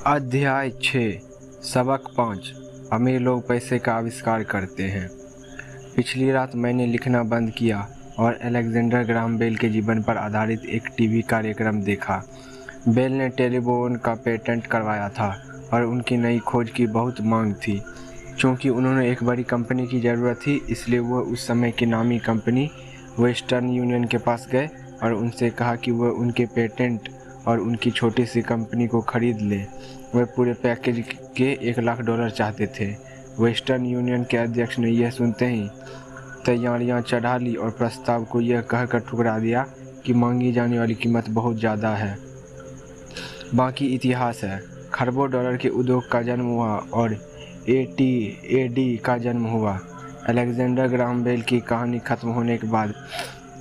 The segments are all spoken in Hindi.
अध्याय 6 सबक 5 अमीर लोग पैसे का आविष्कार करते हैं। पिछली रात मैंने लिखना बंद किया और अलेक्जेंडर ग्राहम बेल के जीवन पर आधारित एक टीवी कार्यक्रम देखा। बेल ने टेलीफोन का पेटेंट करवाया था और उनकी नई खोज की बहुत मांग थी। चूँकि उन्होंने एक बड़ी कंपनी की ज़रूरत थी, इसलिए वह उस समय की नामी कंपनी वेस्टर्न यूनियन के पास गए और उनसे कहा कि वह उनके पेटेंट और उनकी छोटी सी कंपनी को खरीद ले। वे पूरे पैकेज के $1,00,000 चाहते थे। वेस्टर्न यूनियन के अध्यक्ष ने यह सुनते ही तैयारियां चढ़ा ली और प्रस्ताव को यह कहकर ठुकरा दिया कि मांगी जाने वाली कीमत बहुत ज़्यादा है। बाकी इतिहास है। खरबों डॉलर के उद्योग का जन्म हुआ और एटी का जन्म हुआ। अलेक्जेंडर ग्राहम बेल की कहानी खत्म होने के बाद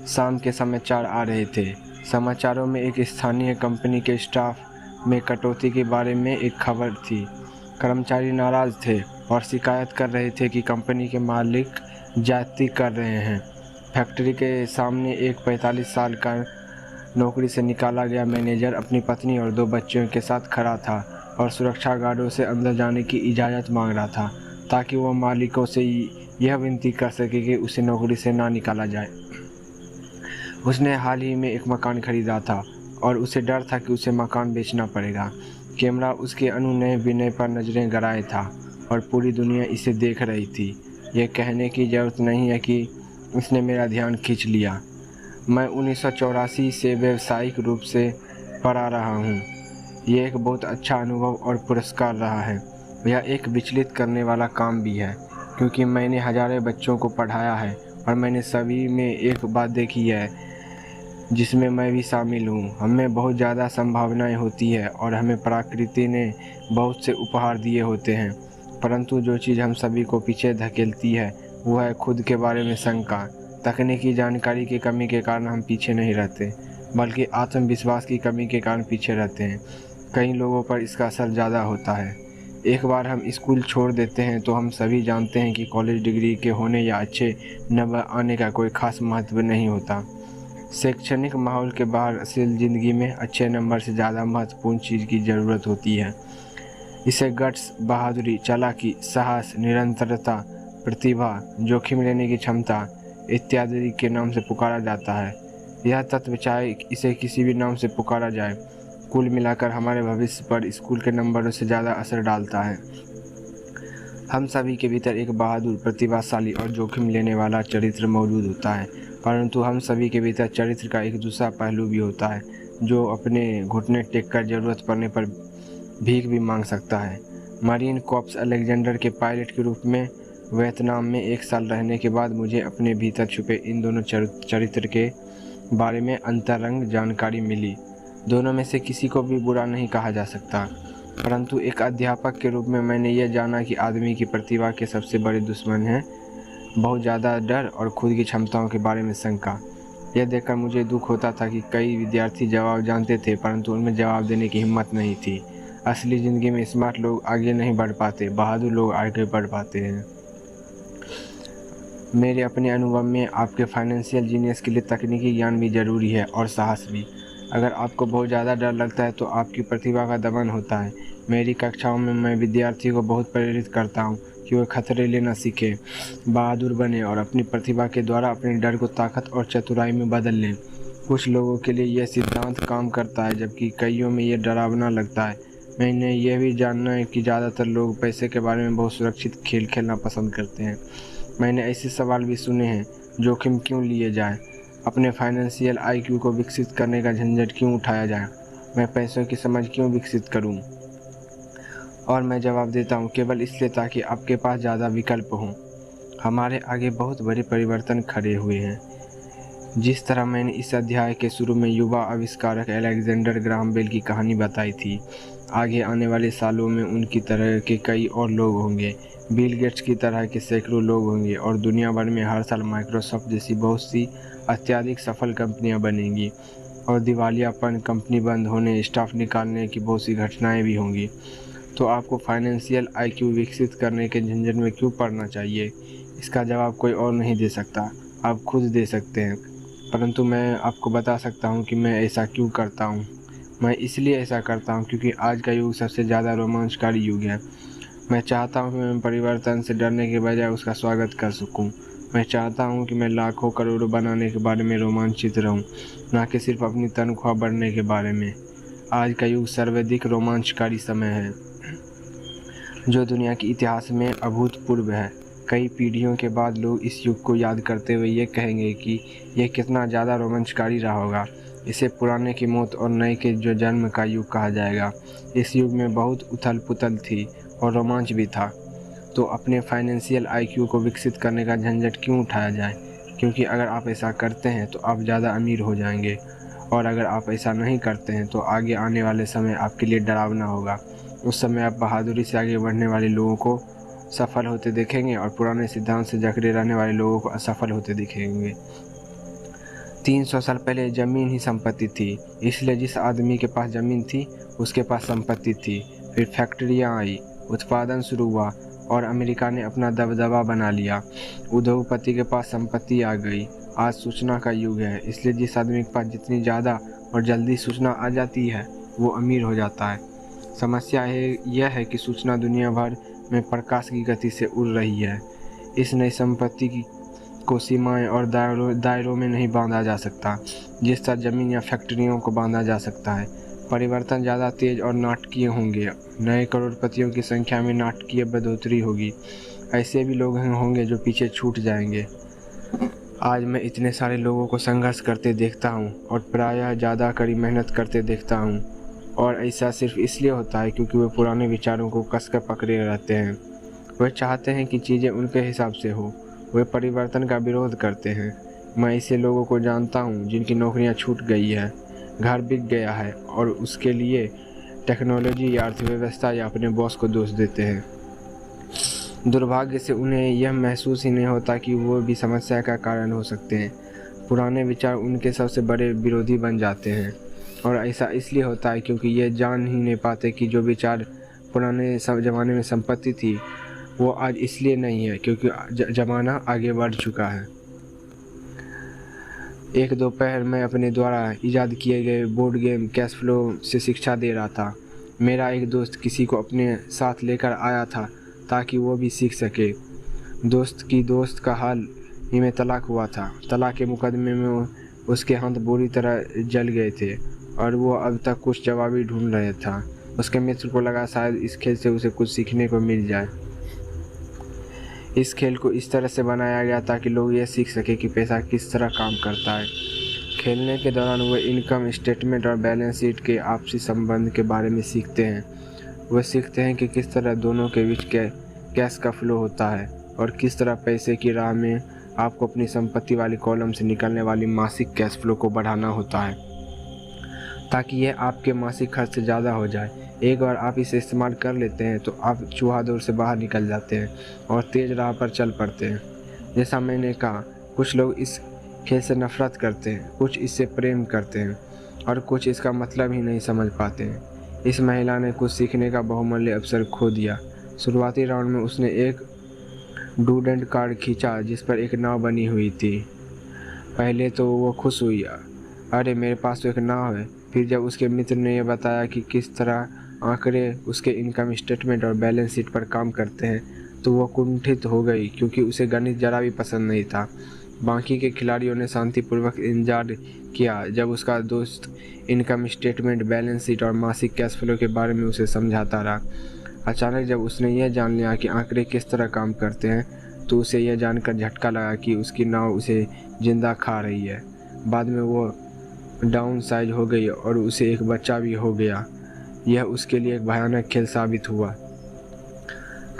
शाम के समाचार आ रहे थे। समाचारों में एक स्थानीय कंपनी के स्टाफ में कटौती के बारे में एक खबर थी। कर्मचारी नाराज थे और शिकायत कर रहे थे कि कंपनी के मालिक ज्यादती कर रहे हैं। फैक्ट्री के सामने एक 45 साल का नौकरी से निकाला गया मैनेजर अपनी पत्नी और 2 बच्चों के साथ खड़ा था और सुरक्षा गार्डों से अंदर जाने की इजाज़त मांग रहा था ताकि वह मालिकों से यह विनती कर सके कि उसे नौकरी से ना निकाला जाए। उसने हाल ही में एक मकान खरीदा था और उसे डर था कि उसे मकान बेचना पड़ेगा। कैमरा उसके अनुनय विनय पर नज़रें गड़ाए था और पूरी दुनिया इसे देख रही थी। यह कहने की ज़रूरत नहीं है कि इसने मेरा ध्यान खींच लिया। मैं 1984 से व्यावसायिक रूप से पढ़ा रहा हूँ। यह एक बहुत अच्छा अनुभव और पुरस्कार रहा है। यह एक विचलित करने वाला काम भी है क्योंकि मैंने हज़ारों बच्चों को पढ़ाया है और मैंने सभी में एक बात देखी है जिसमें मैं भी शामिल हूँ। हमें बहुत ज़्यादा संभावनाएं होती है और हमें प्रकृति ने बहुत से उपहार दिए होते हैं, परंतु जो चीज़ हम सभी को पीछे धकेलती है वो है खुद के बारे में शंका। तकनीकी जानकारी की कमी के कारण हम पीछे नहीं रहते, बल्कि आत्मविश्वास की कमी के कारण पीछे रहते हैं। कई लोगों पर इसका असर ज़्यादा होता है। एक बार हम स्कूल छोड़ देते हैं तो हम सभी जानते हैं कि कॉलेज डिग्री के होने या अच्छे नंबर आने का कोई खास महत्व नहीं होता। शैक्षणिक माहौल के बाहर असल ज़िंदगी में अच्छे नंबर से ज़्यादा महत्वपूर्ण चीज़ की ज़रूरत होती है। इसे गट्स, बहादुरी, चालाकी, साहस, निरंतरता, प्रतिभा, जोखिम लेने की क्षमता इत्यादि के नाम से पुकारा जाता है। यह तत्व, चाहे इसे किसी भी नाम से पुकारा जाए, कुल मिलाकर हमारे भविष्य पर स्कूल के नंबरों से ज़्यादा असर डालता है। हम सभी के भीतर एक बहादुर, प्रतिभाशाली और जोखिम लेने वाला चरित्र मौजूद होता है, परंतु हम सभी के भीतर चरित्र का एक दूसरा पहलू भी होता है जो अपने घुटने टेक कर ज़रूरत पड़ने पर भीख भी मांग सकता है। मरीन कॉर्प्स अलेक्जेंडर के पायलट के रूप में वियतनाम में 1 साल रहने के बाद मुझे अपने भीतर छुपे इन दोनों चरित्र के बारे में अंतरंग जानकारी मिली। दोनों में से किसी को भी बुरा नहीं कहा जा सकता, परंतु एक अध्यापक के रूप में मैंने यह जाना कि आदमी की प्रतिभा के सबसे बड़े दुश्मन हैं बहुत ज़्यादा डर और खुद की क्षमताओं के बारे में शंका। यह देखकर मुझे दुख होता था कि कई विद्यार्थी जवाब जानते थे परंतु उनमें जवाब देने की हिम्मत नहीं थी। असली ज़िंदगी में स्मार्ट लोग आगे नहीं बढ़ पाते, बहादुर लोग आगे बढ़ पाते हैं। मेरे अपने अनुभव में आपके फाइनेंशियल जीनियस के लिए तकनीकी ज्ञान भी ज़रूरी है और साहस भी। अगर आपको बहुत ज़्यादा डर लगता है तो आपकी प्रतिभा का दमन होता है। मेरी कक्षाओं में मैं विद्यार्थियों को बहुत प्रेरित करता हूँ कि वे खतरे लेना सीखें, बहादुर बने और अपनी प्रतिभा के द्वारा अपने डर को ताकत और चतुराई में बदल लें। कुछ लोगों के लिए यह सिद्धांत काम करता है जबकि कईयों में यह डरावना लगता है। मैंने यह भी जानना है कि ज़्यादातर लोग पैसे के बारे में बहुत सुरक्षित खेल खेलना पसंद करते हैं। मैंने ऐसे सवाल भी सुने हैं, जोखिम क्यों लिए जाए, अपने फाइनेंशियल IQ को विकसित करने का झंझट क्यों उठाया जाए, मैं पैसों की समझ क्यों विकसित करूं? और मैं जवाब देता हूं, केवल इसलिए ताकि आपके पास ज़्यादा विकल्प हों। हमारे आगे बहुत बड़े परिवर्तन खड़े हुए हैं। जिस तरह मैंने इस अध्याय के शुरू में युवा आविष्कारक अलेक्जेंडर ग्राहम बेल की कहानी बताई थी, आगे आने वाले सालों में उनकी तरह के कई और लोग होंगे। बिल गेट्स की तरह के सैकड़ों लोग होंगे और दुनिया भर में हर साल माइक्रोसॉफ्ट जैसी बहुत सी अत्यधिक सफल कंपनियां बनेंगी और दिवालियापन, कंपनी बंद होने, स्टाफ निकालने की बहुत सी घटनाएं भी होंगी। तो आपको फाइनेंशियल IQ विकसित करने के झंझट में क्यों पड़ना चाहिए? इसका जवाब कोई और नहीं दे सकता, आप खुद दे सकते हैं। परंतु मैं आपको बता सकता हूं कि मैं ऐसा क्यों करता हूं। मैं इसलिए ऐसा करता हूँ क्योंकि आज का युग सबसे ज़्यादा रोमांचकारी युग है। मैं चाहता हूँ कि मैं परिवर्तन से डरने के बजाय उसका स्वागत कर सकूँ। मैं चाहता हूँ कि मैं लाखों करोड़ों बनाने के बारे में रोमांचित रहूँ, ना कि सिर्फ अपनी तनख्वाह बढ़ने के बारे में। आज का युग सर्वाधिक रोमांचकारी समय है जो दुनिया के इतिहास में अभूतपूर्व है। कई पीढ़ियों के बाद लोग इस युग को याद करते हुए ये कहेंगे कि यह कितना ज़्यादा रोमांचकारी रहा होगा। इसे पुराने की मौत और नए के जो जन्म का युग कहा जाएगा। इस युग में बहुत उथल पुथल थी और रोमांच भी था। तो अपने फाइनेंशियल IQ को विकसित करने का झंझट क्यों उठाया जाए, क्योंकि अगर आप ऐसा करते हैं तो आप ज़्यादा अमीर हो जाएंगे, और अगर आप ऐसा नहीं करते हैं तो आगे आने वाले समय आपके लिए डरावना होगा। उस समय आप बहादुरी से आगे बढ़ने वाले लोगों को सफल होते देखेंगे और पुराने सिद्धांत से जकड़े रहने वाले लोगों को असफल होते दिखेंगे। 300 साल पहले ज़मीन ही संपत्ति थी, इसलिए जिस आदमी के पास ज़मीन थी उसके पास संपत्ति थी। फिर फैक्ट्रियाँ आई, उत्पादन शुरू हुआ और अमेरिका ने अपना दबदबा बना लिया। उद्योगपति के पास संपत्ति आ गई। आज सूचना का युग है, इसलिए जिस आदमी के पास जितनी ज़्यादा और जल्दी सूचना आ जाती है वो अमीर हो जाता है। समस्या यह है कि सूचना दुनिया भर में प्रकाश की गति से उड़ रही है। इस नई संपत्ति को सीमाएं और दायरों में नहीं बांधा जा सकता, जिस तरह ज़मीन या फैक्ट्रियों को बांधा जा सकता है। परिवर्तन ज़्यादा तेज और नाटकीय होंगे। नए करोड़पतियों की संख्या में नाटकीय बढ़ोतरी होगी। ऐसे भी लोग होंगे जो पीछे छूट जाएंगे। आज मैं इतने सारे लोगों को संघर्ष करते देखता हूँ और प्रायः ज़्यादा कड़ी मेहनत करते देखता हूँ, और ऐसा सिर्फ इसलिए होता है क्योंकि वे पुराने विचारों को कसकर पकड़े रहते हैं। वे चाहते हैं कि चीज़ें उनके हिसाब से हो। वे परिवर्तन का विरोध करते हैं। मैं ऐसे लोगों को जानता हूँ जिनकी नौकरियाँ छूट गई है, घर बिक गया है, और उसके लिए टेक्नोलॉजी या अर्थव्यवस्था या अपने बॉस को दोष देते हैं। दुर्भाग्य से उन्हें यह महसूस ही नहीं होता कि वो भी समस्या का कारण हो सकते हैं। पुराने विचार उनके सबसे बड़े विरोधी बन जाते हैं, और ऐसा इसलिए होता है क्योंकि ये जान ही नहीं पाते कि जो विचार पुराने ज़माने में संपत्ति थी वो आज इसलिए नहीं है क्योंकि ज़माना आगे बढ़ चुका है। एक दोपहर में अपने द्वारा ईजाद किए गए बोर्ड गेम कैश फ्लो से शिक्षा दे रहा था। मेरा एक दोस्त किसी को अपने साथ लेकर आया था ताकि वो भी सीख सके। दोस्त का हाल ही में तलाक हुआ था। तलाक के मुकदमे में उसके हाथ बुरी तरह जल गए थे और वो अब तक कुछ जवाब ढूंढ रहा था। उसके मित्र को लगा शायद इस खेल से उसे कुछ सीखने को मिल जाए। इस खेल को इस तरह से बनाया गया ताकि लोग ये सीख सके कि पैसा किस तरह काम करता है। खेलने के दौरान वे इनकम स्टेटमेंट और बैलेंस शीट के आपसी संबंध के बारे में सीखते हैं। वे सीखते हैं कि किस तरह दोनों के बीच कैश का फ्लो होता है और किस तरह पैसे की राह में आपको अपनी संपत्ति वाली कॉलम से निकलने वाली मासिक कैश फ्लो को बढ़ाना होता है ताकि यह आपके मासिक खर्च से ज़्यादा हो जाए। एक बार आप इसे इस्तेमाल कर लेते हैं तो आप चूहा दौड़ से बाहर निकल जाते हैं और तेज़ राह पर चल पड़ते हैं। जैसा मैंने कहा, कुछ लोग इस खेल से नफरत करते हैं, कुछ इससे प्रेम करते हैं और कुछ इसका मतलब ही नहीं समझ पाते हैं। इस महिला ने कुछ सीखने का बहुमूल्य अवसर खो दिया। शुरुआती राउंड में उसने एक डूडेंट कार्ड खींचा जिस पर एक नाव बनी हुई थी। पहले तो वो खुश हुई, अरे मेरे पास तो एक नाव है। फिर जब उसके मित्र ने यह बताया कि किस तरह आंकड़े उसके इनकम स्टेटमेंट और बैलेंस शीट पर काम करते हैं तो वो कुंठित हो गई क्योंकि उसे गणित जरा भी पसंद नहीं था। बाकी के खिलाड़ियों ने शांतिपूर्वक इंतजार किया जब उसका दोस्त इनकम स्टेटमेंट, बैलेंस शीट और मासिक कैश फ्लो के बारे में उसे समझाता रहा। अचानक जब उसने यह जान लिया कि आंकड़े किस तरह काम करते हैं तो उसे यह जानकर झटका लगा कि उसकी नाव उसे जिंदा खा रही है। बाद में वो डाउन साइज हो गई और उसे एक बच्चा भी हो गया। यह उसके लिए एक भयानक खेल साबित हुआ।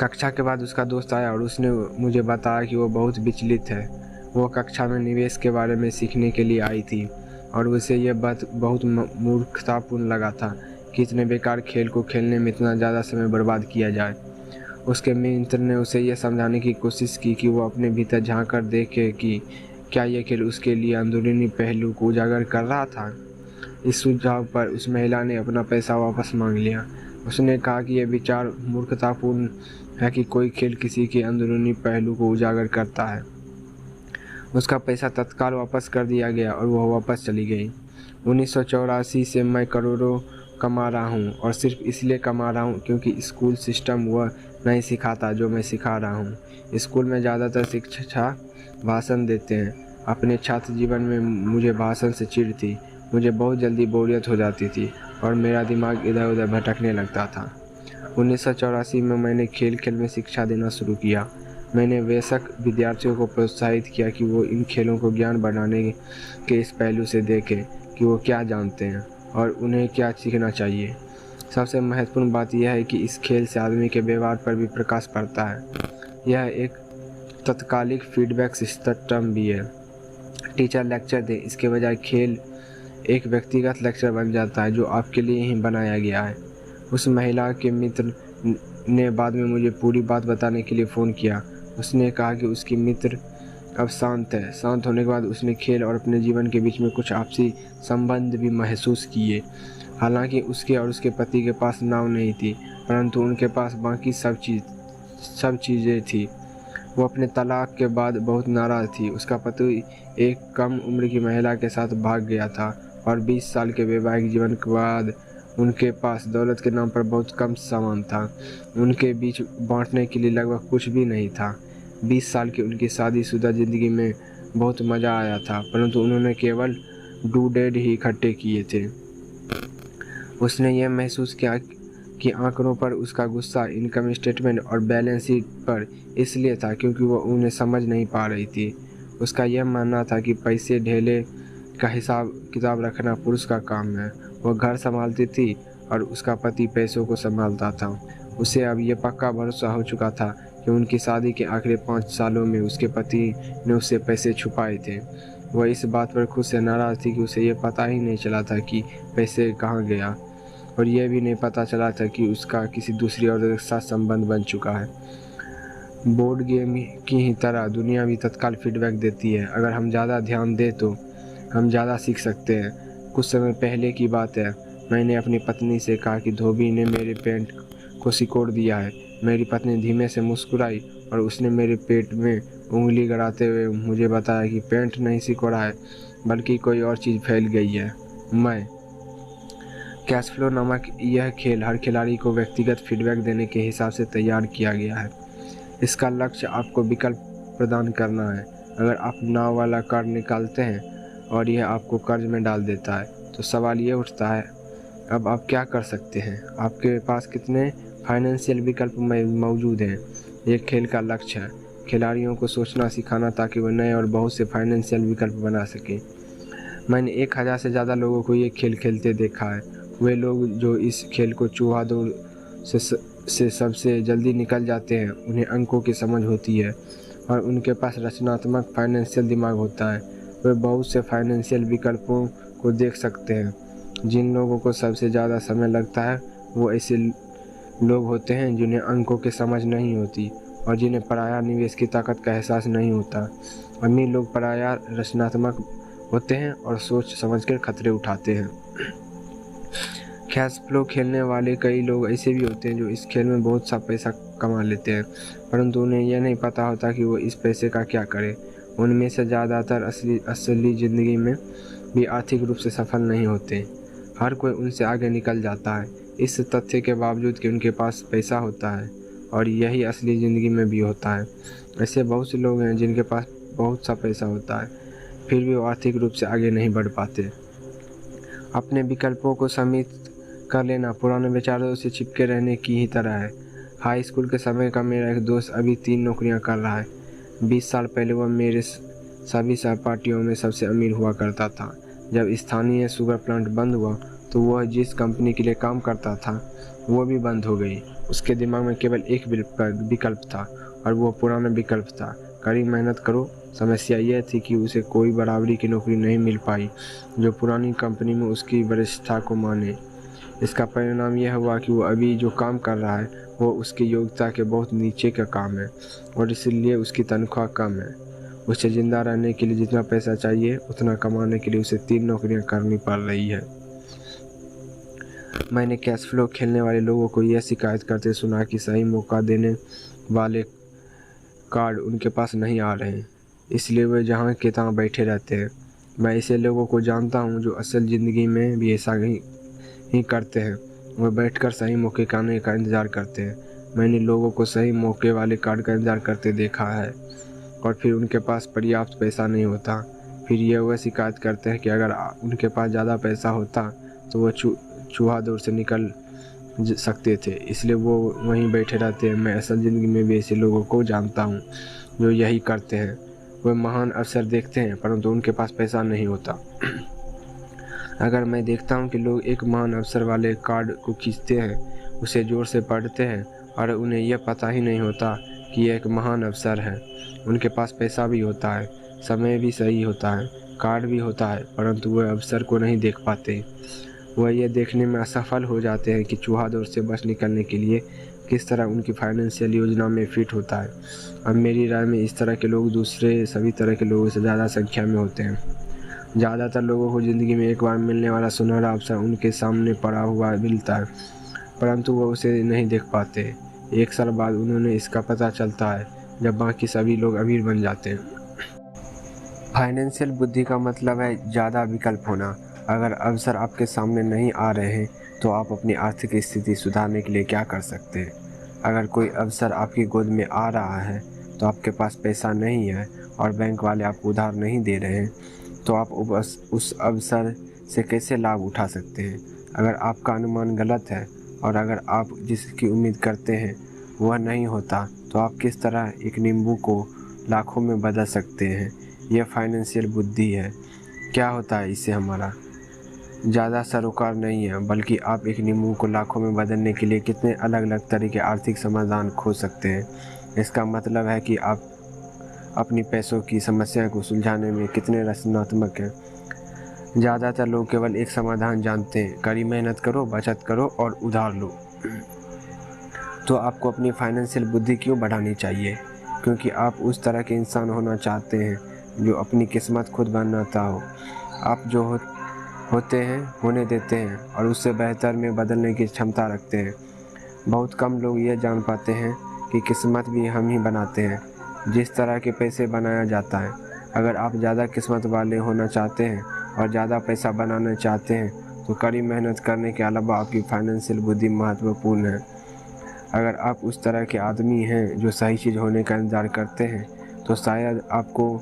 कक्षा के बाद उसका दोस्त आया और उसने मुझे बताया कि वो बहुत विचलित है। वो कक्षा में निवेश के बारे में सीखने के लिए आई थी और उसे यह बात बहुत मूर्खतापूर्ण लगा था कि इतने बेकार खेल को खेलने में इतना ज़्यादा समय बर्बाद किया जाए। उसके मित्र ने उसे यह समझाने की कोशिश की कि वो अपने भीतर झांक कर देखे कि क्या यह खेल उसके लिए अंदरूनी पहलू को उजागर कर रहा था। इस सुझाव पर उस महिला ने अपना पैसा वापस मांग लिया। उसने कहा कि यह विचार मूर्खतापूर्ण है कि कोई खेल किसी के अंदरूनी पहलू को उजागर करता है। उसका पैसा तत्काल वापस कर दिया गया और वह वापस चली गई। 1984 से मैं करोड़ों कमा रहा हूँ और सिर्फ इसलिए कमा रहा हूँ क्योंकि स्कूल सिस्टम वह नहीं सिखाता जो मैं सिखा रहा हूँ। स्कूल में ज़्यादातर शिक्षक भाषण देते हैं। अपने छात्र जीवन में मुझे भाषण से चिढ़ थी। मुझे बहुत जल्दी बोरियत हो जाती थी और मेरा दिमाग इधर उधर भटकने लगता था। 1984 में मैंने खेल खेल में शिक्षा देना शुरू किया। मैंने वयस्क विद्यार्थियों को प्रोत्साहित किया कि वो इन खेलों को ज्ञान बढ़ाने के इस पहलू से देखें कि वो क्या जानते हैं और उन्हें क्या सीखना चाहिए। सबसे महत्वपूर्ण बात यह है कि इस खेल से आदमी के व्यवहार पर भी प्रकाश पड़ता है। यह एक तत्कालिक फीडबैक सिस्टम भी है। टीचर लेक्चर दे, इसके बजाय खेल एक व्यक्तिगत लेक्चर बन जाता है जो आपके लिए ही बनाया गया है। उस महिला के मित्र ने बाद में मुझे पूरी बात बताने के लिए फ़ोन किया। उसने कहा कि उसकी मित्र अब शांत है। शांत होने के बाद उसने खेल और अपने जीवन के बीच में कुछ आपसी संबंध भी महसूस किए। हालांकि उसके और उसके पति के पास नाव नहीं थी, परंतु उनके पास बाकी सब चीज़ें थी। वो अपने तलाक के बाद बहुत नाराज़ थी। उसका पति एक कम उम्र की महिला के साथ भाग गया था और 20 साल के वैवाहिक जीवन के बाद उनके पास दौलत के नाम पर बहुत कम सामान था। उनके बीच बांटने के लिए लगभग कुछ भी नहीं था। 20 साल की उनकी शादीशुदा ज़िंदगी में बहुत मज़ा आया था, परंतु उन्होंने केवल डूडेड ही इकट्ठे किए थे। उसने यह महसूस किया कि आंकड़ों पर उसका गुस्सा इनकम स्टेटमेंट और बैलेंस शीट पर इसलिए था क्योंकि वो उन्हें समझ नहीं पा रही थी। उसका यह मानना था कि पैसे ढेले का हिसाब किताब रखना पुरुष का काम है। वह घर संभालती थी और उसका पति पैसों को संभालता था। उसे अब यह पक्का भरोसा हो चुका था कि उनकी शादी के आखिरी 5 सालों में उसके पति ने उससे पैसे छुपाए थे। वह इस बात पर खुद से नाराज़ थी कि उसे यह पता ही नहीं चला था कि पैसे कहाँ गया, और यह भी नहीं पता चला था कि उसका किसी दूसरी औरत के साथ संबंध बन चुका है। बोर्ड गेम की ही तरह दुनिया भी तत्काल फीडबैक देती है। अगर हम ज़्यादा ध्यान दें तो हम ज़्यादा सीख सकते हैं। कुछ समय पहले की बात है, मैंने अपनी पत्नी से कहा कि धोबी ने मेरे पेट को सिकोड़ दिया है। मेरी पत्नी धीमे से मुस्कुराई और उसने मेरे पेट में उंगली गड़ाते हुए मुझे बताया कि पेट नहीं सिकोड़ा है, बल्कि कोई और चीज़ फैल गई है। कैश फ्लो नामक यह खेल हर खिलाड़ी को व्यक्तिगत फीडबैक देने के हिसाब से तैयार किया गया है। इसका लक्ष्य आपको विकल्प प्रदान करना है। अगर आप नाव वाला कार्ड निकालते हैं और यह आपको कर्ज में डाल देता है, तो सवाल ये उठता है, अब आप क्या कर सकते हैं? आपके पास कितने फाइनेंशियल विकल्प मौजूद हैं? ये खेल का लक्ष्य है। खिलाड़ियों को सोचना सिखाना ताकि वो नए और बहुत से फाइनेंशियल विकल्प बना सकें। मैंने 1000 से ज़्यादा लोगों को ये खेल खेलते देखा है। वे लोग जो इस खेल को चूहा दौड़ से सबसे जल्दी निकल जाते हैं, उन्हें अंकों की समझ होती है और उनके पास रचनात्मक फाइनेंशियल दिमाग होता है। वे बहुत से फाइनेंशियल विकल्पों को देख सकते हैं। जिन लोगों को सबसे ज़्यादा समय लगता है वो ऐसे लोग होते हैं जिन्हें अंकों की समझ नहीं होती और जिन्हें पराया निवेश की ताकत का एहसास नहीं होता। अमीर लोग पराया रचनात्मक होते हैं और सोच समझकर खतरे उठाते हैं। कैश फ्लो खेलने वाले कई लोग ऐसे भी होते हैं जो इस खेल में बहुत सा पैसा कमा लेते हैं, परंतु उन्हें यह नहीं पता होता कि वो इस पैसे का क्या करें। उनमें से ज़्यादातर असली ज़िंदगी में भी आर्थिक रूप से सफल नहीं होते। हर कोई उनसे आगे निकल जाता है, इस तथ्य के बावजूद कि उनके पास पैसा होता है, और यही असली ज़िंदगी में भी होता है। ऐसे बहुत से लोग हैं जिनके पास बहुत सा पैसा होता है, फिर भी वो आर्थिक रूप से आगे नहीं बढ़ पाते। अपने विकल्पों को सीमित कर लेना पुराने विचारों से चिपके रहने की ही तरह है। हाई स्कूल के समय का मेरा एक दोस्त अभी 3 नौकरियां कर रहा है। 20 साल पहले वह मेरे सभी सहपाठियों में सबसे अमीर हुआ करता था। जब स्थानीय शुगर प्लांट बंद हुआ तो वह जिस कंपनी के लिए काम करता था वो भी बंद हो गई। उसके दिमाग में केवल एक विकल्प था और वो पुराना विकल्प था, कड़ी मेहनत करो। समस्या यह थी कि उसे कोई बराबरी की नौकरी नहीं मिल पाई जो पुरानी कंपनी में उसकी वरिष्ठता को माने। इसका परिणाम यह हुआ कि वो अभी जो काम कर रहा है वो उसकी योग्यता के बहुत नीचे का काम है और इसलिए उसकी तनख्वाह कम है। उसे जिंदा रहने के लिए जितना पैसा चाहिए उतना कमाने के लिए उसे 3 नौकरियां करनी पड़ रही है। मैंने कैश फ्लो खेलने वाले लोगों को यह शिकायत करते सुना कि सही मौका देने वाले कार्ड उनके पास नहीं आ रहे हैं, इसलिए वे जहाँ के तहाँ बैठे रहते हैं। मैं ऐसे लोगों को जानता हूँ जो असल ज़िंदगी में भी ऐसा ही करते हैं। वह बैठकर सही मौके का आने का इंतज़ार करते हैं। मैंने लोगों को सही मौके वाले कार्ड का इंतज़ार करते देखा है और फिर उनके पास पर्याप्त पैसा नहीं होता। फिर ये वह शिकायत करते हैं कि अगर उनके पास ज़्यादा पैसा होता तो वह चूहा दौर से निकल सकते थे, इसलिए वो वहीं बैठे रहते हैं। मैं असल ज़िंदगी में भी ऐसे लोगों को जानता हूँ जो यही करते हैं। वे महान अवसर देखते हैं परंतु उनके पास पैसा नहीं होता। अगर मैं देखता हूँ कि लोग एक महान अवसर वाले कार्ड को खींचते हैं, उसे जोर से पढ़ते हैं और उन्हें यह पता ही नहीं होता कि यह एक महान अवसर है। उनके पास पैसा भी होता है, समय भी सही होता है, कार्ड भी होता है, परंतु वह अवसर को नहीं देख पाते। वह यह देखने में असफल हो जाते हैं कि चूहा दौर से बच निकलने के लिए किस तरह उनकी फाइनेंशियल योजना में फिट होता है। अब मेरी राय में इस तरह के लोग दूसरे सभी तरह के लोगों से ज़्यादा संख्या में होते हैं। ज़्यादातर लोगों को ज़िंदगी में एक बार मिलने वाला सुनहरा अवसर उनके सामने पड़ा हुआ मिलता है, परंतु वह उसे नहीं देख पाते। एक साल बाद उन्हें इसका पता चलता है जब बाकी सभी लोग अमीर बन जाते हैं। फाइनेंशियल बुद्धि का मतलब है ज़्यादा विकल्प होना। अगर अवसर आपके सामने नहीं आ रहे हैं तो आप अपनी आर्थिक स्थिति सुधारने के लिए क्या कर सकते हैं। अगर कोई अवसर आपकी गोद में आ रहा है तो आपके पास पैसा नहीं है और बैंक वाले आपको उधार नहीं दे रहे हैं, तो आप उस अवसर से कैसे लाभ उठा सकते हैं। अगर आपका अनुमान गलत है और अगर आप जिसकी उम्मीद करते हैं वह नहीं होता, तो आप किस तरह एक नींबू को लाखों में बदल सकते हैं। यह फाइनेंशियल बुद्धि है। क्या होता है इससे हमारा ज़्यादा सरोकार नहीं है, बल्कि आप एक नींबू को लाखों में बदलने के लिए कितने अलग अलग तरह के आर्थिक समाधान खोज सकते हैं। इसका मतलब है कि आप अपनी पैसों की समस्या को सुलझाने में कितने रचनात्मक हैं। ज़्यादातर लोग केवल एक समाधान जानते हैं, कड़ी मेहनत करो, बचत करो और उधार लो। तो आपको अपनी फाइनेंशियल बुद्धि क्यों बढ़ानी चाहिए? क्योंकि आप उस तरह के इंसान होना चाहते हैं जो अपनी किस्मत खुद बनाता हो। आप जो होते हैं होने देते हैं और उससे बेहतर में बदलने की क्षमता रखते हैं। बहुत कम लोग ये जान पाते हैं कि किस्मत भी हम ही बनाते हैं, जिस तरह के पैसे बनाया जाता है। अगर आप ज़्यादा किस्मत वाले होना चाहते हैं और ज़्यादा पैसा बनाना चाहते हैं तो कड़ी मेहनत करने के अलावा आपकी फाइनेंशियल बुद्धि महत्वपूर्ण है। अगर आप उस तरह के आदमी हैं जो सही चीज़ होने का इंतज़ार करते हैं तो शायद आपको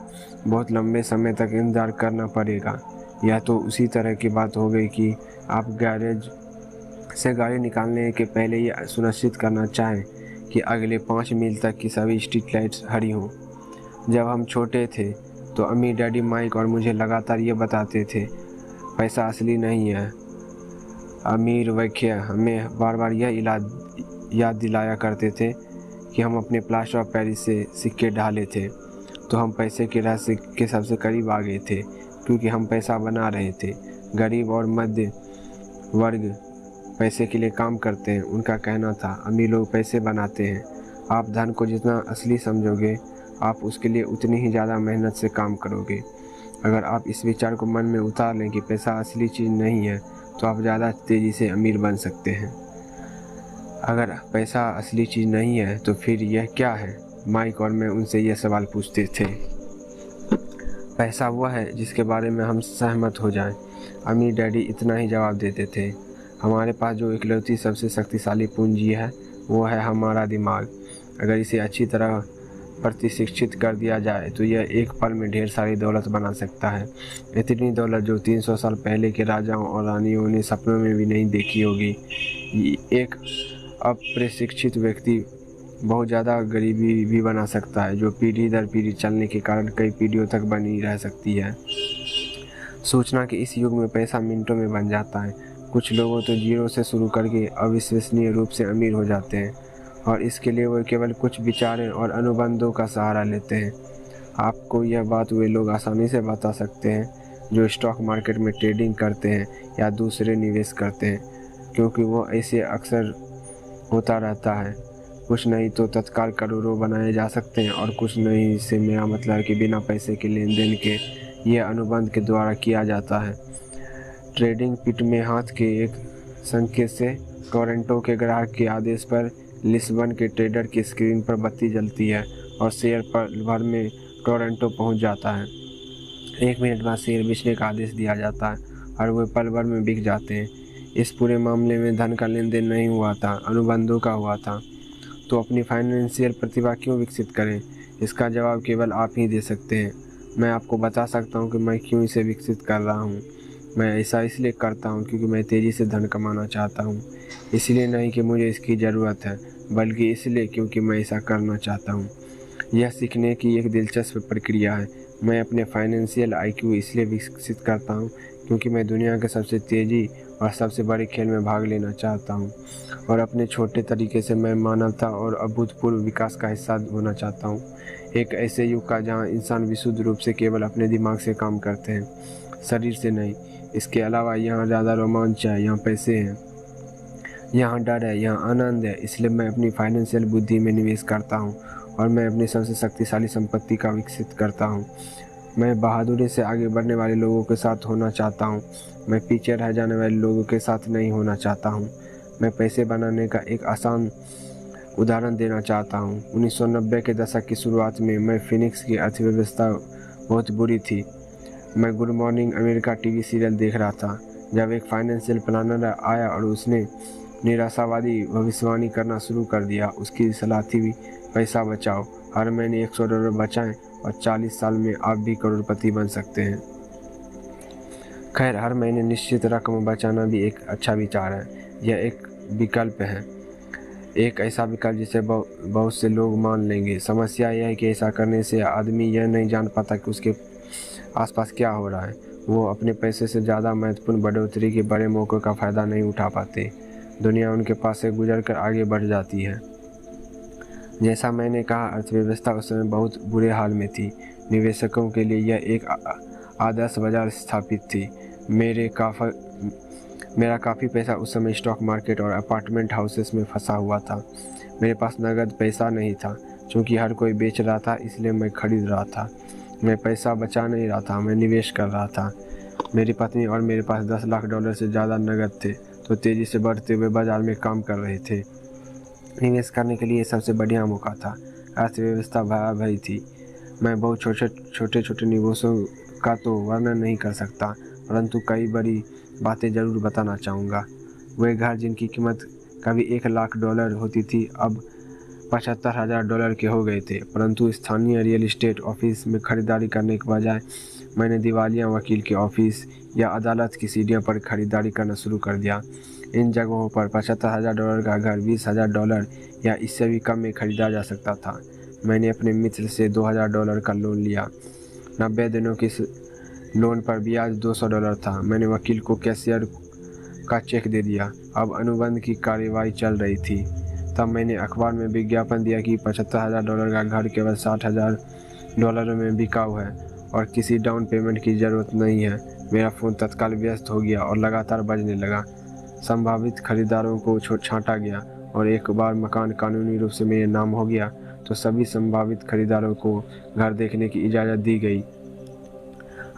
बहुत लंबे समय तक इंतज़ार करना पड़ेगा। यह तो उसी तरह की बात हो गई कि आप गैरेज से गाड़ी निकालने के पहले ये सुनिश्चित करना चाहें कि अगले 5 मील तक की सभी स्ट्रीट लाइट्स हरी हों। जब हम छोटे थे तो अम्मी डैडी माइक और मुझे लगातार ये बताते थे, पैसा असली नहीं है, अमीर वैख्य हमें बार बार यह याद दिलाया करते थे कि हम अपने प्लास्टर ऑफ पेरिस से सिक्के ढाले थे तो हम पैसे के रहस्य के सबसे करीब आ गए थे, क्योंकि हम पैसा बना रहे थे। गरीब और मध्य वर्ग पैसे के लिए काम करते हैं। उनका कहना था, अमीर लोग पैसे बनाते हैं। आप धन को जितना असली समझोगे, आप उसके लिए उतनी ही ज़्यादा मेहनत से काम करोगे। अगर आप इस विचार को मन में उतार लें कि पैसा असली चीज़ नहीं है, तो आप ज़्यादा तेज़ी से अमीर बन सकते हैं। अगर पैसा असली चीज़ नहीं है तो फिर यह क्या है? माइक और मैं उनसे यह सवाल पूछते थे। पैसा वह है जिसके बारे में हम सहमत हो जाएं। अमीर डैडी इतना ही जवाब देते थे, हमारे पास जो इकलौती सबसे शक्तिशाली पूंजी है वो है हमारा दिमाग। अगर इसे अच्छी तरह प्रतिशिक्षित कर दिया जाए तो यह एक पल में ढेर सारी दौलत बना सकता है। इतनी दौलत जो 300 साल पहले के राजाओं और रानियों ने सपनों में भी नहीं देखी होगी। एक अप्रशिक्षित व्यक्ति बहुत ज़्यादा गरीबी भी बना सकता है, जो पीढ़ी दर पीढ़ी चलने के कारण कई पीढ़ियों तक बनी रह सकती है। सोचना कि इस युग में पैसा मिनटों में बन जाता है। कुछ लोगों तो जीरो से शुरू करके अविश्वसनीय रूप से अमीर हो जाते हैं और इसके लिए वो केवल कुछ विचारों और अनुबंधों का सहारा लेते हैं। आपको यह बात वे लोग आसानी से बता सकते हैं जो स्टॉक मार्केट में ट्रेडिंग करते हैं या दूसरे निवेश करते हैं, क्योंकि वो ऐसे अक्सर होता रहता है। कुछ नहीं तो तत्काल करोड़ों बनाए जा सकते हैं और कुछ नहीं से मेरा मतलब है कि बिना पैसे के लेन देन के यह अनुबंध के द्वारा किया जाता है। ट्रेडिंग पिट में हाथ के एक संकेत से टोरंटो के ग्राहक के आदेश पर लिस्बन के ट्रेडर की स्क्रीन पर बत्ती जलती है और शेयर पर भर में टोरंटो पहुंच जाता है। 1 मिनट बाद शेयर बेचने का आदेश दिया जाता है और वे पल भर में बिक जाते हैं। इस पूरे मामले में धन का लेन देन नहीं हुआ था, अनुबंधों का हुआ था। तो अपनी फाइनेंशियल प्रतिभा क्यों विकसित करें? इसका जवाब केवल आप ही दे सकते हैं। मैं आपको बता सकता हूँ कि मैं क्यों इसे विकसित कर रहा हूँ। मैं ऐसा इसलिए करता हूँ क्योंकि मैं तेज़ी से धन कमाना चाहता हूँ। इसलिए नहीं कि मुझे इसकी ज़रूरत है, बल्कि इसलिए क्योंकि मैं ऐसा करना चाहता हूँ। यह सीखने की एक दिलचस्प प्रक्रिया है। मैं अपने फाइनेंशियल आईक्यू इसलिए विकसित करता हूँ क्योंकि मैं दुनिया के सबसे तेज़ी और सबसे बड़े खेल में भाग लेना चाहता हूँ, और अपने छोटे तरीके से मैं मानवता और अभूतपूर्व विकास का हिस्सा होना चाहता हूँ। एक ऐसे युग का जहाँ इंसान विशुद्ध रूप से केवल अपने दिमाग से काम करते हैं, शरीर से नहीं। इसके अलावा यहाँ ज़्यादा रोमांच है, यहाँ पैसे हैं, यहाँ डर है, यहाँ आनंद है। इसलिए मैं अपनी फाइनेंशियल बुद्धि में निवेश करता हूँ और मैं अपनी सबसे शक्तिशाली संपत्ति का विकसित करता हूँ। मैं बहादुरी से आगे बढ़ने वाले लोगों के साथ होना चाहता हूँ। मैं पीछे रह जाने वाले लोगों के साथ नहीं होना चाहता हूँ। मैं पैसे बनाने का एक आसान उदाहरण देना चाहता हूँ। 1990 के दशक की शुरुआत में मैं फिनिक्स की अर्थव्यवस्था बहुत बुरी थी। मैं good morning America TV serial देख रहा था जब एक फाइनेंशियल प्लानर आया और उसने निराशावादी भविष्यवाणी करना शुरू कर दिया। उसकी सलाह थी, पैसा बचाओ, हर महीने $100 बचाएं और 40 साल में आप भी करोड़पति बन सकते हैं। खैर, हर महीने निश्चित रकम बचाना भी एक अच्छा विचार है। यह एक विकल्प है, एक ऐसा विकल्प जिसे बहुत से लोग मान लेंगे। समस्या यह है कि ऐसा करने से आदमी यह नहीं जान पाता कि उसके आसपास क्या हो रहा है। वो अपने पैसे से ज़्यादा महत्वपूर्ण बढ़ोतरी के बड़े मौक़ों का फ़ायदा नहीं उठा पाते। दुनिया उनके पास से गुजरकर आगे बढ़ जाती है। जैसा मैंने कहा, अर्थव्यवस्था उस समय बहुत बुरे हाल में थी। निवेशकों के लिए यह एक आदर्श बाजार स्थापित थी। मेरा काफ़ी पैसा उस समय स्टॉक मार्केट और अपार्टमेंट हाउसेस में फंसा हुआ था। मेरे पास नगद पैसा नहीं था। चूँकि हर कोई बेच रहा था, इसलिए मैं खरीद रहा था। मैं पैसा बचा नहीं रहा था, मैं निवेश कर रहा था। मेरी पत्नी और मेरे पास $10 लाख से ज़्यादा नगद थे, तो तेज़ी से बढ़ते हुए बाजार में काम कर रहे थे। निवेश करने के लिए सबसे बढ़िया मौका था। अर्थव्यवस्था भयावह थी। मैं बहुत छोटे निवेशों का तो वर्णन नहीं कर सकता, परंतु कई बड़ी बातें ज़रूर बताना चाहूँगा। वे घर जिनकी कीमत कभी $1 लाख होती थी, अब $75,000 के हो गए थे। परंतु स्थानीय रियल एस्टेट ऑफिस में खरीदारी करने के बजाय मैंने दिवालिया वकील के ऑफिस या अदालत की सीढ़ियों पर खरीदारी करना शुरू कर दिया। इन जगहों पर $75,000 का घर $20,000 या इससे भी कम में खरीदा जा सकता था। मैंने अपने मित्र से $2,000 का लोन लिया। 90 दिनों की लोन पर ब्याज $200 था। मैंने वकील को कैशियर का चेक दे दिया। अब अनुबंध की कार्यवाही चल रही थी। तब मैंने अखबार में विज्ञापन दिया कि $75,000 का घर केवल $60,000 में बिकाऊ है और किसी डाउन पेमेंट की ज़रूरत नहीं है। मेरा फ़ोन तत्काल व्यस्त हो गया और लगातार बजने लगा। संभावित खरीदारों को छांटा गया और एक बार मकान कानूनी रूप से मेरे नाम हो गया तो सभी संभावित खरीदारों को घर देखने की इजाज़त दी गई।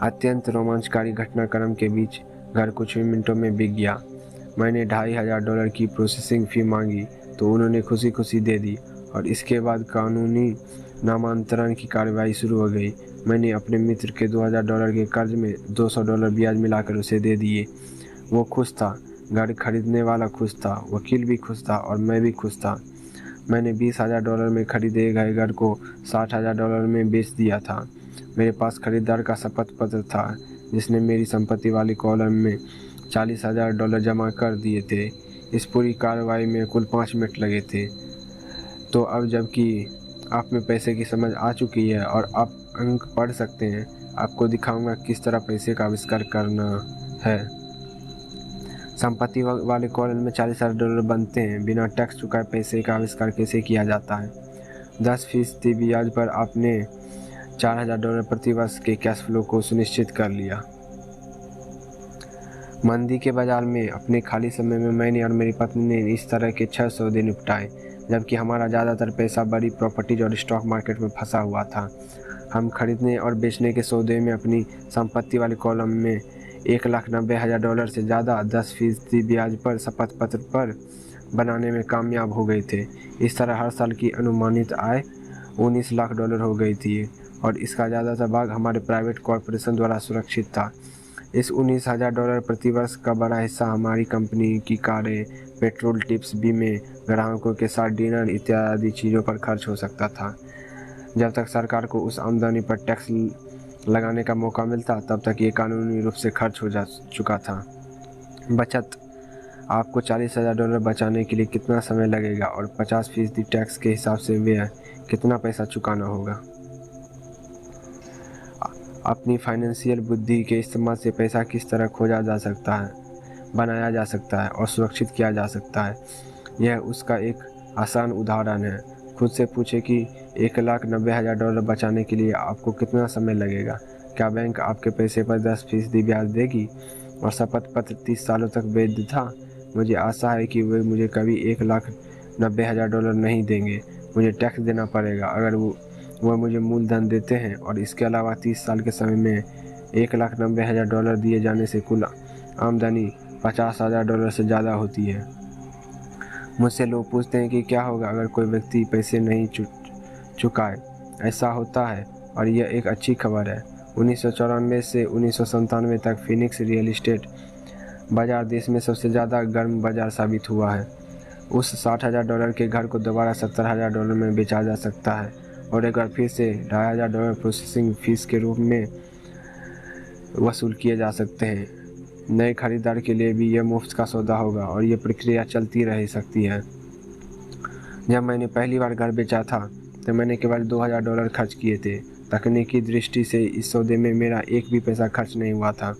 अत्यंत रोमांचकारी घटनाक्रम के बीच घर कुछ ही मिनटों में बिक गया। मैंने $2,500 की प्रोसेसिंग फ़ी मांगी तो उन्होंने खुशी खुशी दे दी और इसके बाद कानूनी नामांतरण की कार्रवाई शुरू हो गई। मैंने अपने मित्र के $2,000 के कर्ज में $200 ब्याज मिलाकर उसे दे दिए। वो खुश था, घर खरीदने वाला खुश था, वकील भी खुश था और मैं भी खुश था। मैंने $20,000 में खरीदे गए घर को $60,000 में बेच दिया था। मेरे पास खरीदार का शपथ पत्र था जिसने मेरी संपत्ति वाली कॉलम में $40,000 जमा कर दिए थे। इस पूरी कार्रवाई में कुल 5 मिनट लगे थे। तो अब जबकि आप में पैसे की समझ आ चुकी है और आप अंक पढ़ सकते हैं, आपको दिखाऊंगा किस तरह पैसे का आविष्कार करना है। संपत्ति वाले कॉलम में $40,000 बनते हैं। बिना टैक्स चुकाए पैसे का आविष्कार कैसे किया जाता है? 10% ब्याज पर आपने $4,000 प्रति वर्ष के कैश फ्लो को सुनिश्चित कर लिया। मंदी के बाजार में अपने खाली समय में मैंने और मेरी पत्नी ने इस तरह के 6 सौदे निपटाए, जबकि हमारा ज़्यादातर पैसा बड़ी प्रॉपर्टीज और स्टॉक मार्केट में फंसा हुआ था। हम खरीदने और बेचने के सौदे में अपनी संपत्ति वाले कॉलम में $1,90,000 से ज़्यादा 10% ब्याज पर शपथ पत्र पर बनाने में कामयाब हो गए थे। इस तरह हर साल की अनुमानित आय $19 लाख हो गई थी। और इसका ज़्यादातर भाग हमारे प्राइवेट कॉरपोरेशन द्वारा सुरक्षित था। इस $19,000 प्रति वर्ष का बड़ा हिस्सा हमारी कंपनी की कारें, पेट्रोल टिप्स, बीमे, ग्राहकों के साथ डिनर इत्यादि चीज़ों पर खर्च हो सकता था। जब तक सरकार को उस आमदनी पर टैक्स लगाने का मौका मिलता तब तक ये कानूनी रूप से खर्च हो जा चुका था। बचत। आपको $40,000 बचाने के लिए कितना समय लगेगा और 50% टैक्स के हिसाब से व्यय कितना पैसा चुकाना होगा। अपनी फाइनेंशियल बुद्धि के इस्तेमाल से पैसा किस तरह खोजा जा सकता है, बनाया जा सकता है और सुरक्षित किया जा सकता है, यह उसका एक आसान उदाहरण है। खुद से पूछे कि $1,90,000 बचाने के लिए आपको कितना समय लगेगा। क्या बैंक आपके पैसे पर 10% ब्याज देगी और शपथ पत्र 30 सालों तक वैध था। मुझे आशा है कि वे मुझे कभी $1,90,000 नहीं देंगे। मुझे टैक्स देना पड़ेगा अगर वो मुझे मूलधन देते हैं और इसके अलावा 30 साल के समय में $1,90,000 दिए जाने से कुल आमदनी $50,000 से ज़्यादा होती है। मुझसे लोग पूछते हैं कि क्या होगा अगर कोई व्यक्ति पैसे नहीं चुकाए। ऐसा होता है और यह एक अच्छी खबर है। 1994 से 1997 तक फिनिक्स रियल इस्टेट बाज़ार देश में सबसे ज़्यादा गर्म बाज़ार साबित हुआ है। उस $60,000 के घर को दोबारा $70,000 में बेचा जा सकता है और एक बार फिर से $2,500 प्रोसेसिंग फीस के रूप में वसूल किए जा सकते हैं। नए खरीदार के लिए भी यह मुफ्त का सौदा होगा और यह प्रक्रिया चलती रह सकती है। जब मैंने पहली बार घर बेचा था तो मैंने केवल $2,000 खर्च किए थे। तकनीकी दृष्टि से इस सौदे में मेरा एक भी पैसा खर्च नहीं हुआ था।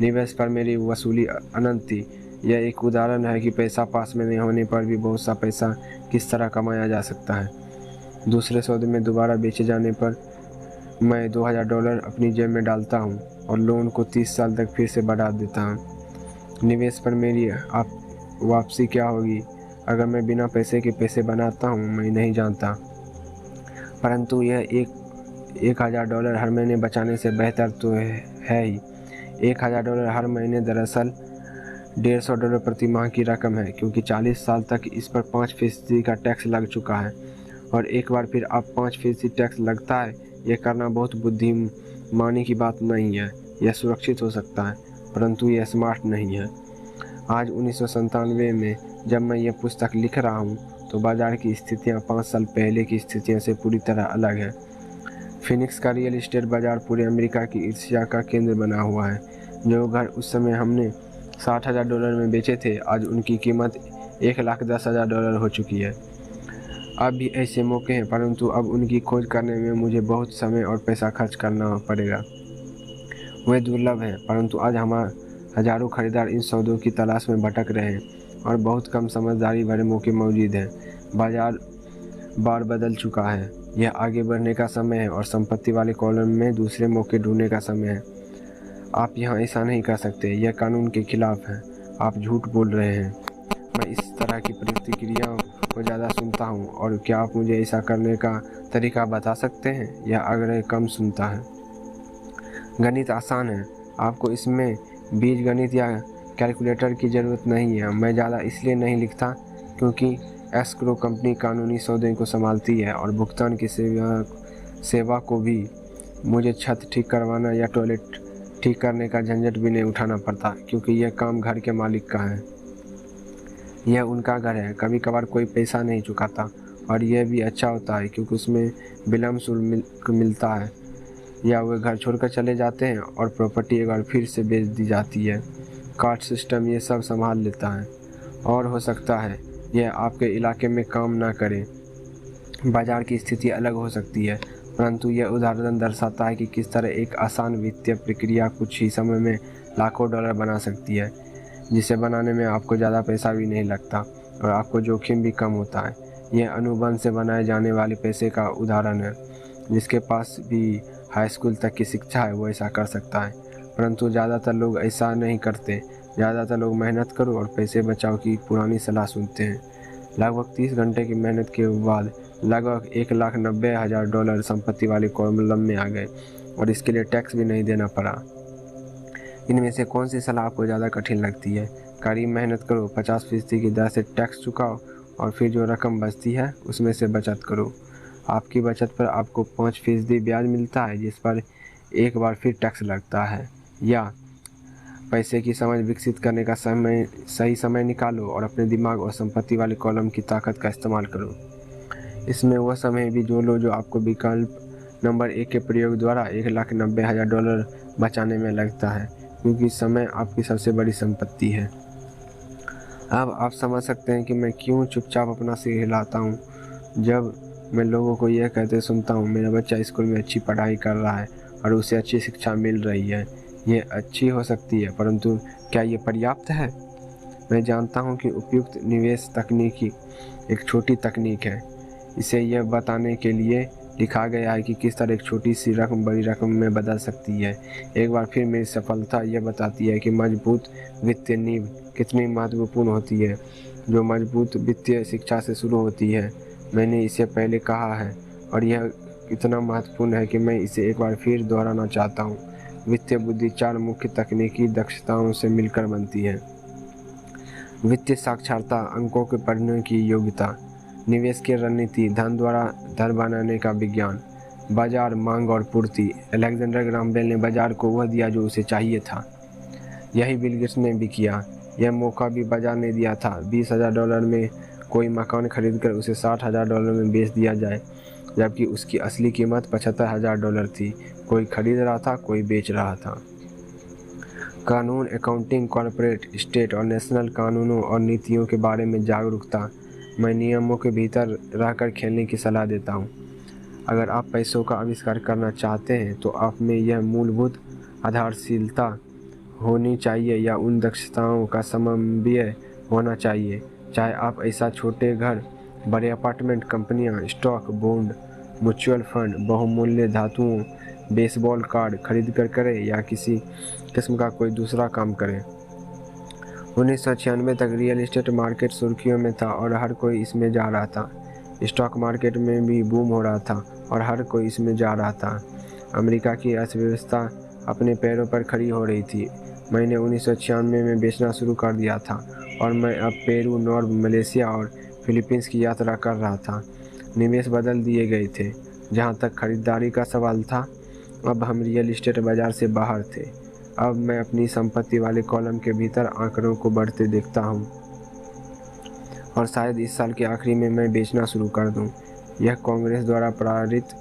निवेश पर मेरी वसूली अनंत थी। यह एक उदाहरण है कि पैसा पास में नहीं होने पर भी बहुत सा पैसा किस तरह कमाया जा सकता है। दूसरे सौदे में दोबारा बेचे जाने पर मैं $2,000 अपनी जेब में डालता हूँ और लोन को 30 साल तक फिर से बढ़ा देता हूँ। निवेश पर मेरी वापसी क्या होगी अगर मैं बिना पैसे के पैसे बनाता हूँ, मैं नहीं जानता। परंतु यह $1,000 हर महीने बचाने से बेहतर तो है ही। $1,000 हर महीने दरअसल $150 प्रति माह की रकम है, क्योंकि 40 साल तक इस पर 5% का टैक्स लग चुका है और एक बार फिर अब 5% टैक्स लगता है। यह करना बहुत बुद्धिमानी की बात नहीं है। यह सुरक्षित हो सकता है परंतु यह स्मार्ट नहीं है। आज 1997 में जब मैं यह पुस्तक लिख रहा हूँ तो बाज़ार की स्थितियाँ 5 साल पहले की स्थितियों से पूरी तरह अलग है। फिनिक्स का रियल इस्टेट बाज़ार पूरे अमेरिका की ईर्ष्या का केंद्र बना हुआ है। जो घर उस समय हमने $60,000 में बेचे थे, आज उनकी कीमत $1,10,000 हो चुकी है। अब भी ऐसे मौके हैं परंतु अब उनकी खोज करने में मुझे बहुत समय और पैसा खर्च करना पड़ेगा। वे दुर्लभ हैं परंतु आज हजारों खरीदार इन सौदों की तलाश में भटक रहे हैं और बहुत कम समझदारी भरे मौके मौजूद हैं। बाजार बदल चुका है। यह आगे बढ़ने का समय है और संपत्ति वाले कॉलम में दूसरे मौके ढूंढने का समय है। आप यहाँ ऐसा नहीं कर सकते। यह कानून के खिलाफ है। आप झूठ बोल रहे हैं। मैं इस तरह की प्रतिक्रियाओं को ज़्यादा सुनता हूँ और क्या आप मुझे ऐसा करने का तरीका बता सकते हैं? यह आग्रह कम सुनता है। गणित आसान है। आपको इसमें बीजगणित या कैलकुलेटर की ज़रूरत नहीं है। मैं ज़्यादा इसलिए नहीं लिखता क्योंकि एस्क्रो कंपनी कानूनी सौदे को संभालती है और भुगतान की सेवा को भी मुझे छत ठीक करवाना या टॉयलेट ठीक करने का झंझट भी नहीं उठाना पड़ता, क्योंकि यह काम घर के मालिक का है। यह उनका घर है। कभी कभार कोई पैसा नहीं चुकाता और यह भी अच्छा होता है क्योंकि उसमें विलम्ब शुल्क मिलता है या वे घर छोड़कर चले जाते हैं और प्रॉपर्टी एक बार फिर से बेच दी जाती है। कार्ड सिस्टम ये सब संभाल लेता है और हो सकता है यह आपके इलाके में काम ना करे। बाज़ार की स्थिति अलग हो सकती है परंतु यह उदाहरण दर्शाता है कि किस तरह एक आसान वित्तीय प्रक्रिया कुछ ही समय में लाखों डॉलर बना सकती है, जिसे बनाने में आपको ज़्यादा पैसा भी नहीं लगता और आपको जोखिम भी कम होता है। यह अनुबंध से बनाए जाने वाले पैसे का उदाहरण है। जिसके पास भी हाई स्कूल तक की शिक्षा है वो ऐसा कर सकता है, परंतु ज़्यादातर लोग ऐसा नहीं करते। ज़्यादातर लोग मेहनत करो और पैसे बचाओ की पुरानी सलाह सुनते हैं। लगभग 30 घंटे की मेहनत के बाद लगभग $1,90,000 संपत्ति वाले कॉलम में आ गए और इसके लिए टैक्स भी नहीं देना पड़ा। इनमें से कौन सी सलाह आपको ज़्यादा कठिन लगती है? कड़ी मेहनत करो, 50% की दर से टैक्स चुकाओ और फिर जो रकम बचती है उसमें से बचत करो। आपकी बचत पर आपको 5% ब्याज मिलता है, जिस पर एक बार फिर टैक्स लगता है। या पैसे की समझ विकसित करने का सही समय निकालो और अपने दिमाग और संपत्ति वाले कॉलम की ताकत का इस्तेमाल करो। इसमें वह समय भी जोड़ लो जो आपको विकल्प नंबर 1 के प्रयोग द्वारा $1,90,000 बचाने में लगता है, क्योंकि समय आपकी सबसे बड़ी संपत्ति है। अब आप समझ सकते हैं कि मैं क्यों चुपचाप अपना सिर हिलाता हूँ जब मैं लोगों को यह कहते सुनता हूँ, मेरा बच्चा स्कूल में अच्छी पढ़ाई कर रहा है और उसे अच्छी शिक्षा मिल रही है। ये अच्छी हो सकती है, परंतु क्या ये पर्याप्त है? मैं जानता हूँ कि उपयुक्त निवेश तकनीकी एक छोटी तकनीक है। इसे यह बताने के लिए लिखा गया है कि किस तरह एक छोटी सी रकम बड़ी रकम में बदल सकती है। एक बार फिर मेरी सफलता यह बताती है कि मजबूत वित्तीय नींव कितनी महत्वपूर्ण होती है, जो मजबूत वित्तीय शिक्षा से शुरू होती है। मैंने इसे पहले कहा है और यह इतना महत्वपूर्ण है कि मैं इसे एक बार फिर दोहराना चाहता हूँ। वित्तीय बुद्धि 4 मुख्य तकनीकी दक्षताओं से मिलकर बनती है। वित्तीय साक्षरता, अंकों के पढ़ने की योग्यता, निवेश की रणनीति, धन द्वारा धन बनाने का विज्ञान, बाजार, मांग और पूर्ति। अलेक्जेंडर ग्राहम बेल ने बाजार को वह दिया जो उसे चाहिए था। यही बिल गेट्स ने भी किया। यह मौका भी बाजार ने दिया था। $20,000 में कोई मकान खरीदकर उसे $60,000 में बेच दिया जाए, जबकि उसकी असली कीमत $75,000 थी। कोई खरीद रहा था, कोई बेच रहा था। कानून, अकाउंटिंग, कॉर्पोरेट, स्टेट और नेशनल कानूनों और नीतियों के बारे में जागरूकता। मैं नियमों के भीतर रहकर खेलने की सलाह देता हूँ। अगर आप पैसों का आविष्कार करना चाहते हैं तो आप में यह मूलभूत आधारशिलता होनी चाहिए या उन दक्षताओं का समन्वय होना चाहिए। चाहे आप ऐसा छोटे घर, बड़े अपार्टमेंट, कंपनियां, स्टॉक, बॉन्ड, म्यूचुअल फंड, बहुमूल्य धातुओं, बेसबॉल कार्ड खरीद कर करें या किसी किस्म का कोई दूसरा काम करें। 1996 तक रियल एस्टेट मार्केट सुर्खियों में था और हर कोई इसमें जा रहा था। स्टॉक मार्केट में भी बूम हो रहा था और हर कोई इसमें जा रहा था। अमेरिका की अर्थव्यवस्था अपने पैरों पर खड़ी हो रही थी। मैंने 1996 में बेचना शुरू कर दिया था और मैं अब पेरू, नॉर्थ, मलेशिया और फिलीपींस की यात्रा कर रहा था। निवेश बदल दिए गए थे। जहाँ तक खरीदारी का सवाल था, अब हम रियल एस्टेट बाजार से बाहर थे। अब मैं अपनी संपत्ति वाले कॉलम के भीतर आंकड़ों को बढ़ते देखता हूँ और शायद इस साल के आखिरी में मैं बेचना शुरू कर दूँ। यह कांग्रेस द्वारा पारित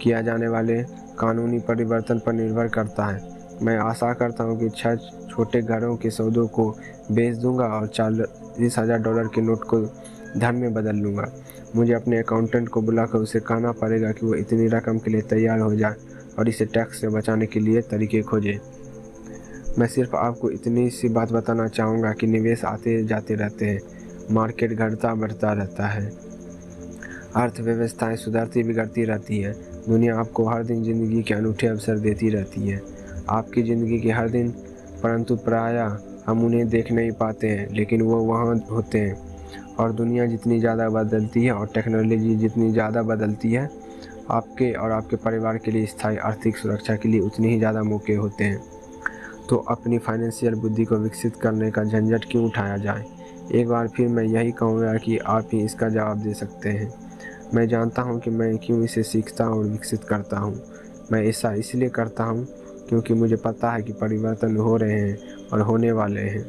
किया जाने वाले कानूनी परिवर्तन पर निर्भर करता है। मैं आशा करता हूँ कि 6 छोटे घरों के सौदों को बेच दूंगा और $40,000 के नोट को धन में बदल लूँगा। मुझे अपने अकाउंटेंट को बुलाकर उसे कहना पड़ेगा कि वो इतनी रकम के लिए तैयार हो जाए और इसे टैक्स से बचाने के लिए तरीके खोजे। मैं सिर्फ आपको इतनी सी बात बताना चाहूँगा कि निवेश आते जाते रहते हैं, मार्केट घटता बढ़ता रहता है, अर्थव्यवस्थाएं सुधरती बिगड़ती रहती है। दुनिया आपको हर दिन ज़िंदगी के अनूठे अवसर देती रहती है, आपकी ज़िंदगी के हर दिन, परंतु प्रायः हम उन्हें देख नहीं पाते हैं, लेकिन वो वहाँ होते हैं। और दुनिया जितनी ज़्यादा बदलती है और टेक्नोलॉजी जितनी ज़्यादा बदलती है, आपके और आपके परिवार के लिए स्थायी आर्थिक सुरक्षा के लिए उतने ही ज़्यादा मौके होते हैं। तो अपनी फाइनेंशियल बुद्धि को विकसित करने का झंझट क्यों उठाया जाए? एक बार फिर मैं यही कहूँगा कि आप ही इसका जवाब दे सकते हैं। मैं जानता हूँ कि मैं क्यों इसे सीखता और विकसित करता हूँ। मैं ऐसा इसलिए करता हूँ क्योंकि मुझे पता है कि परिवर्तन हो रहे हैं और होने वाले हैं।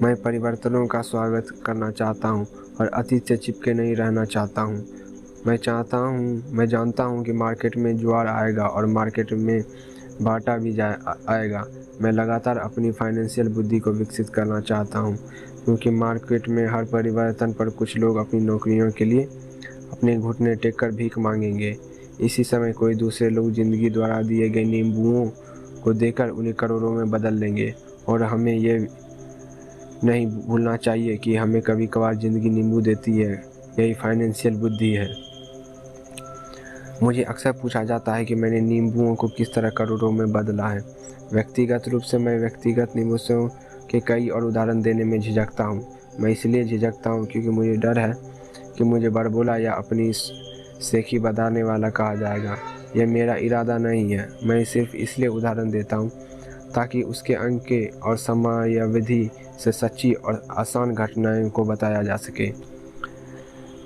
मैं परिवर्तनों का स्वागत करना चाहता हूँ और अतीत से चिपके नहीं रहना चाहता हूँ। मैं जानता हूँ कि मार्केट में ज्वार आएगा और मार्केट में बाटा भी आएगा। मैं लगातार अपनी फाइनेंशियल बुद्धि को विकसित करना चाहता हूँ, क्योंकि मार्केट में हर परिवर्तन पर कुछ लोग अपनी नौकरियों के लिए अपने घुटने टेक कर भीख मांगेंगे। इसी समय कोई दूसरे लोग जिंदगी द्वारा दिए गए नींबुओं को देकर उन्हें करोड़ों में बदल लेंगे। और हमें ये नहीं भूलना चाहिए कि हमें कभी कभार ज़िंदगी नींबू देती है। यही फाइनेंशियल बुद्धि है। मुझे अक्सर पूछा जाता है कि मैंने नींबुओं को किस तरह करोड़ों में बदला है। व्यक्तिगत रूप से मैं व्यक्तिगत निवेशों के कई और उदाहरण देने में झिझकता हूँ। मैं इसलिए झिझकता हूँ क्योंकि मुझे डर है कि मुझे बड़बोला या अपनी सेखी बताने वाला कहा जाएगा। यह मेरा इरादा नहीं है। मैं सिर्फ इसलिए उदाहरण देता हूँ ताकि उसके अंक और समयावधि से सच्ची और आसान घटनाओं को बताया जा सके।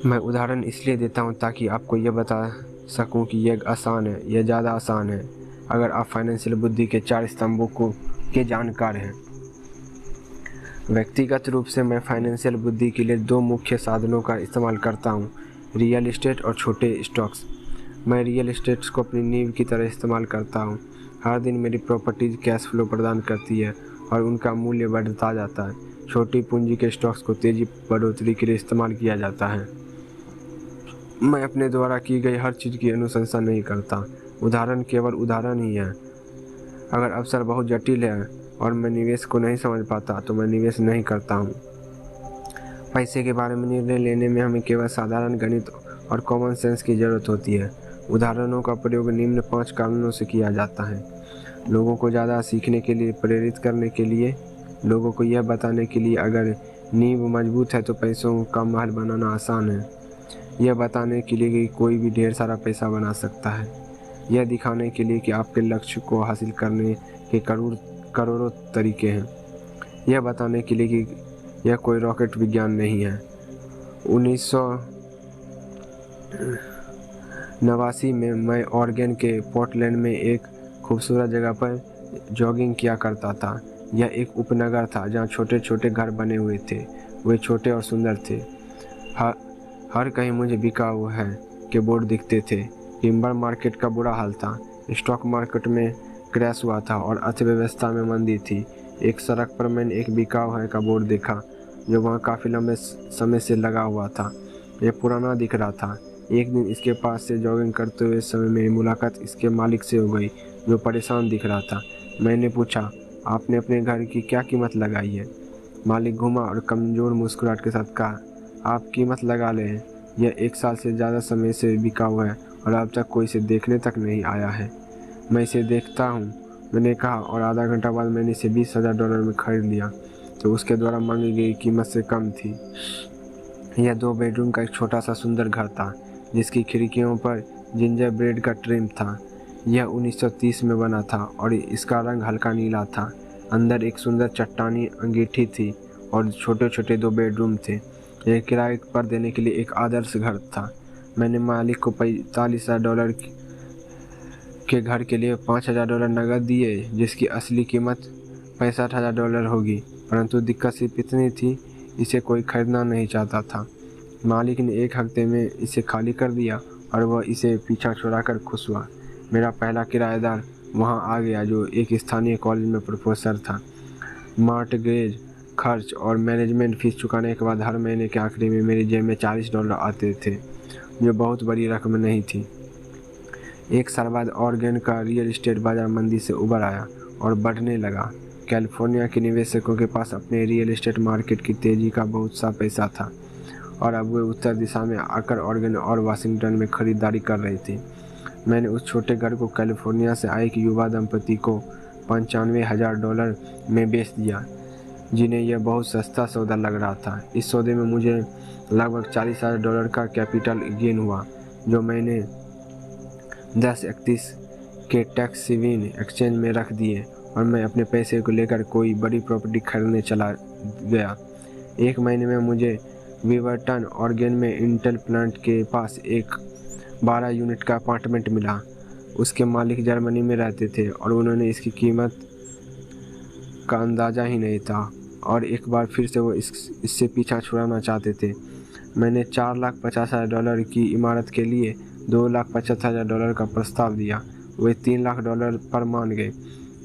मैं उदाहरण इसलिए देता हूँ ताकि आपको यह बता सकूँ कि यह आसान है, यह ज़्यादा आसान है अगर आप फाइनेंशियल बुद्धि के 4 स्तंभों के जानकार हैं। व्यक्तिगत रूप से मैं फाइनेंशियल बुद्धि के लिए 2 मुख्य साधनों का इस्तेमाल करता हूँ, रियल एस्टेट और छोटे स्टॉक्स। मैं रियल एस्टेट को अपनी नींव की तरह इस्तेमाल करता हूँ। हर दिन मेरी प्रॉपर्टीज कैश फ्लो प्रदान करती है और उनका मूल्य बढ़ता जाता है। छोटी पूंजी के स्टॉक्स को तेजी बढ़ोतरी के लिए इस्तेमाल किया जाता है। मैं अपने द्वारा की गई हर चीज़ की अनुशंसा नहीं करता। उदाहरण केवल उदाहरण ही है। अगर अवसर बहुत जटिल है और मैं निवेश को नहीं समझ पाता तो मैं निवेश नहीं करता हूँ। पैसे के बारे में निर्णय लेने में हमें केवल साधारण गणित और कॉमन सेंस की ज़रूरत होती है। उदाहरणों का प्रयोग निम्न 5 कारणों से किया जाता है। लोगों को ज़्यादा सीखने के लिए प्रेरित करने के लिए, लोगों को यह बताने के लिए अगर नींव मजबूत है तो पैसों का महल बनाना आसान है, यह बताने के लिए कि कोई भी ढेर सारा पैसा बना सकता है, यह दिखाने के लिए कि आपके लक्ष्य को हासिल करने के करोड़ों तरीके हैं, यह बताने के लिए कि यह कोई रॉकेट विज्ञान नहीं है। 1989 में मैं ऑरेगन के पोर्टलैंड में एक खूबसूरत जगह पर जॉगिंग किया करता था। यह एक उपनगर था जहाँ छोटे छोटे घर बने हुए थे। वे छोटे और सुंदर थे। हर कहीं मुझे बिका हुआ है के बोर्ड दिखते थे। टिम्बर मार्केट का बुरा हाल था। स्टॉक मार्केट में क्रैश हुआ था और अर्थव्यवस्था में मंदी थी। एक सड़क पर मैंने एक बिकाऊ है का बोर्ड देखा जो वहाँ काफ़ी लंबे समय से लगा हुआ था। यह पुराना दिख रहा था। एक दिन इसके पास से जॉगिंग करते हुए समय मेरी मुलाकात इसके मालिक से हो गई जो परेशान दिख रहा था। मैंने पूछा, आपने अपने घर की क्या कीमत लगाई है? मालिक घूमा और कमज़ोर मुस्कुराहट के साथ कहा, आप कीमत लगा लें, यह 1 साल से ज़्यादा समय से बिका हुआ है और अब तक कोई इसे देखने तक नहीं आया है। मैं इसे देखता हूँ, मैंने कहा, और आधा घंटा बाद मैंने इसे $20,000 में खरीद लिया तो उसके द्वारा मांगी गई कीमत से कम थी। यह 2 बेडरूम का एक छोटा सा सुंदर घर था जिसकी खिड़कियों पर जिंजर ब्रेड का ट्रिम था। यह 1930 में बना था और इसका रंग हल्का नीला था। अंदर एक सुंदर चट्टानी अंगीठी थी और छोटे छोटे 2 बेडरूम थे। यह किराए पर देने के लिए एक आदर्श घर था। मैंने मालिक को $45,000 के घर के लिए $5,000 नकद दिए जिसकी असली कीमत $65,000 होगी, परंतु दिक्कत सिर्फ इतनी थी, इसे कोई खरीदना नहीं चाहता था। मालिक ने 1 हफ्ते में इसे खाली कर दिया और वह इसे पीछा छुड़ाकर खुश हुआ। मेरा पहला किराएदार वहां आ गया जो एक स्थानीय कॉलेज में प्रोफेसर था। मॉर्टगेज खर्च और मैनेजमेंट फीस चुकाने के बाद हर महीने के आखिरी में मेरी जेब में $40 आते थे, जो बहुत बड़ी रकम नहीं थी। 1 साल बाद ऑरेगन का रियल एस्टेट बाजार मंदी से उबर आया और बढ़ने लगा। कैलिफोर्निया के निवेशकों के पास अपने रियल एस्टेट मार्केट की तेजी का बहुत सा पैसा था और अब वे उत्तर दिशा में आकर ऑरेगन और वाशिंगटन में खरीदारी कर रहे थे। मैंने उस छोटे घर को कैलिफोर्निया से आए एक युवा दंपति को $95,000 में बेच दिया, जिन्हें यह बहुत सस्ता सौदा लग रहा था। इस सौदे में मुझे लगभग $40,000 का कैपिटल गेन हुआ जो मैंने 1031 के टैक्स सेविंग एक्सचेंज में रख दिए और मैं अपने पैसे को लेकर कोई बड़ी प्रॉपर्टी खरीदने चला गया। 1 महीने में मुझे वीवरटन ऑरेगन में इंटेल प्लांट के पास एक 12 यूनिट का अपार्टमेंट मिला। उसके मालिक जर्मनी में रहते थे और उन्होंने इसकी कीमत का अंदाज़ा ही नहीं था और एक बार फिर से वो इससे पीछा छुड़ाना चाहते थे। मैंने $4,50,000 की इमारत के लिए $2,75,000 का प्रस्ताव दिया। वे $3,00,000 पर मान गए।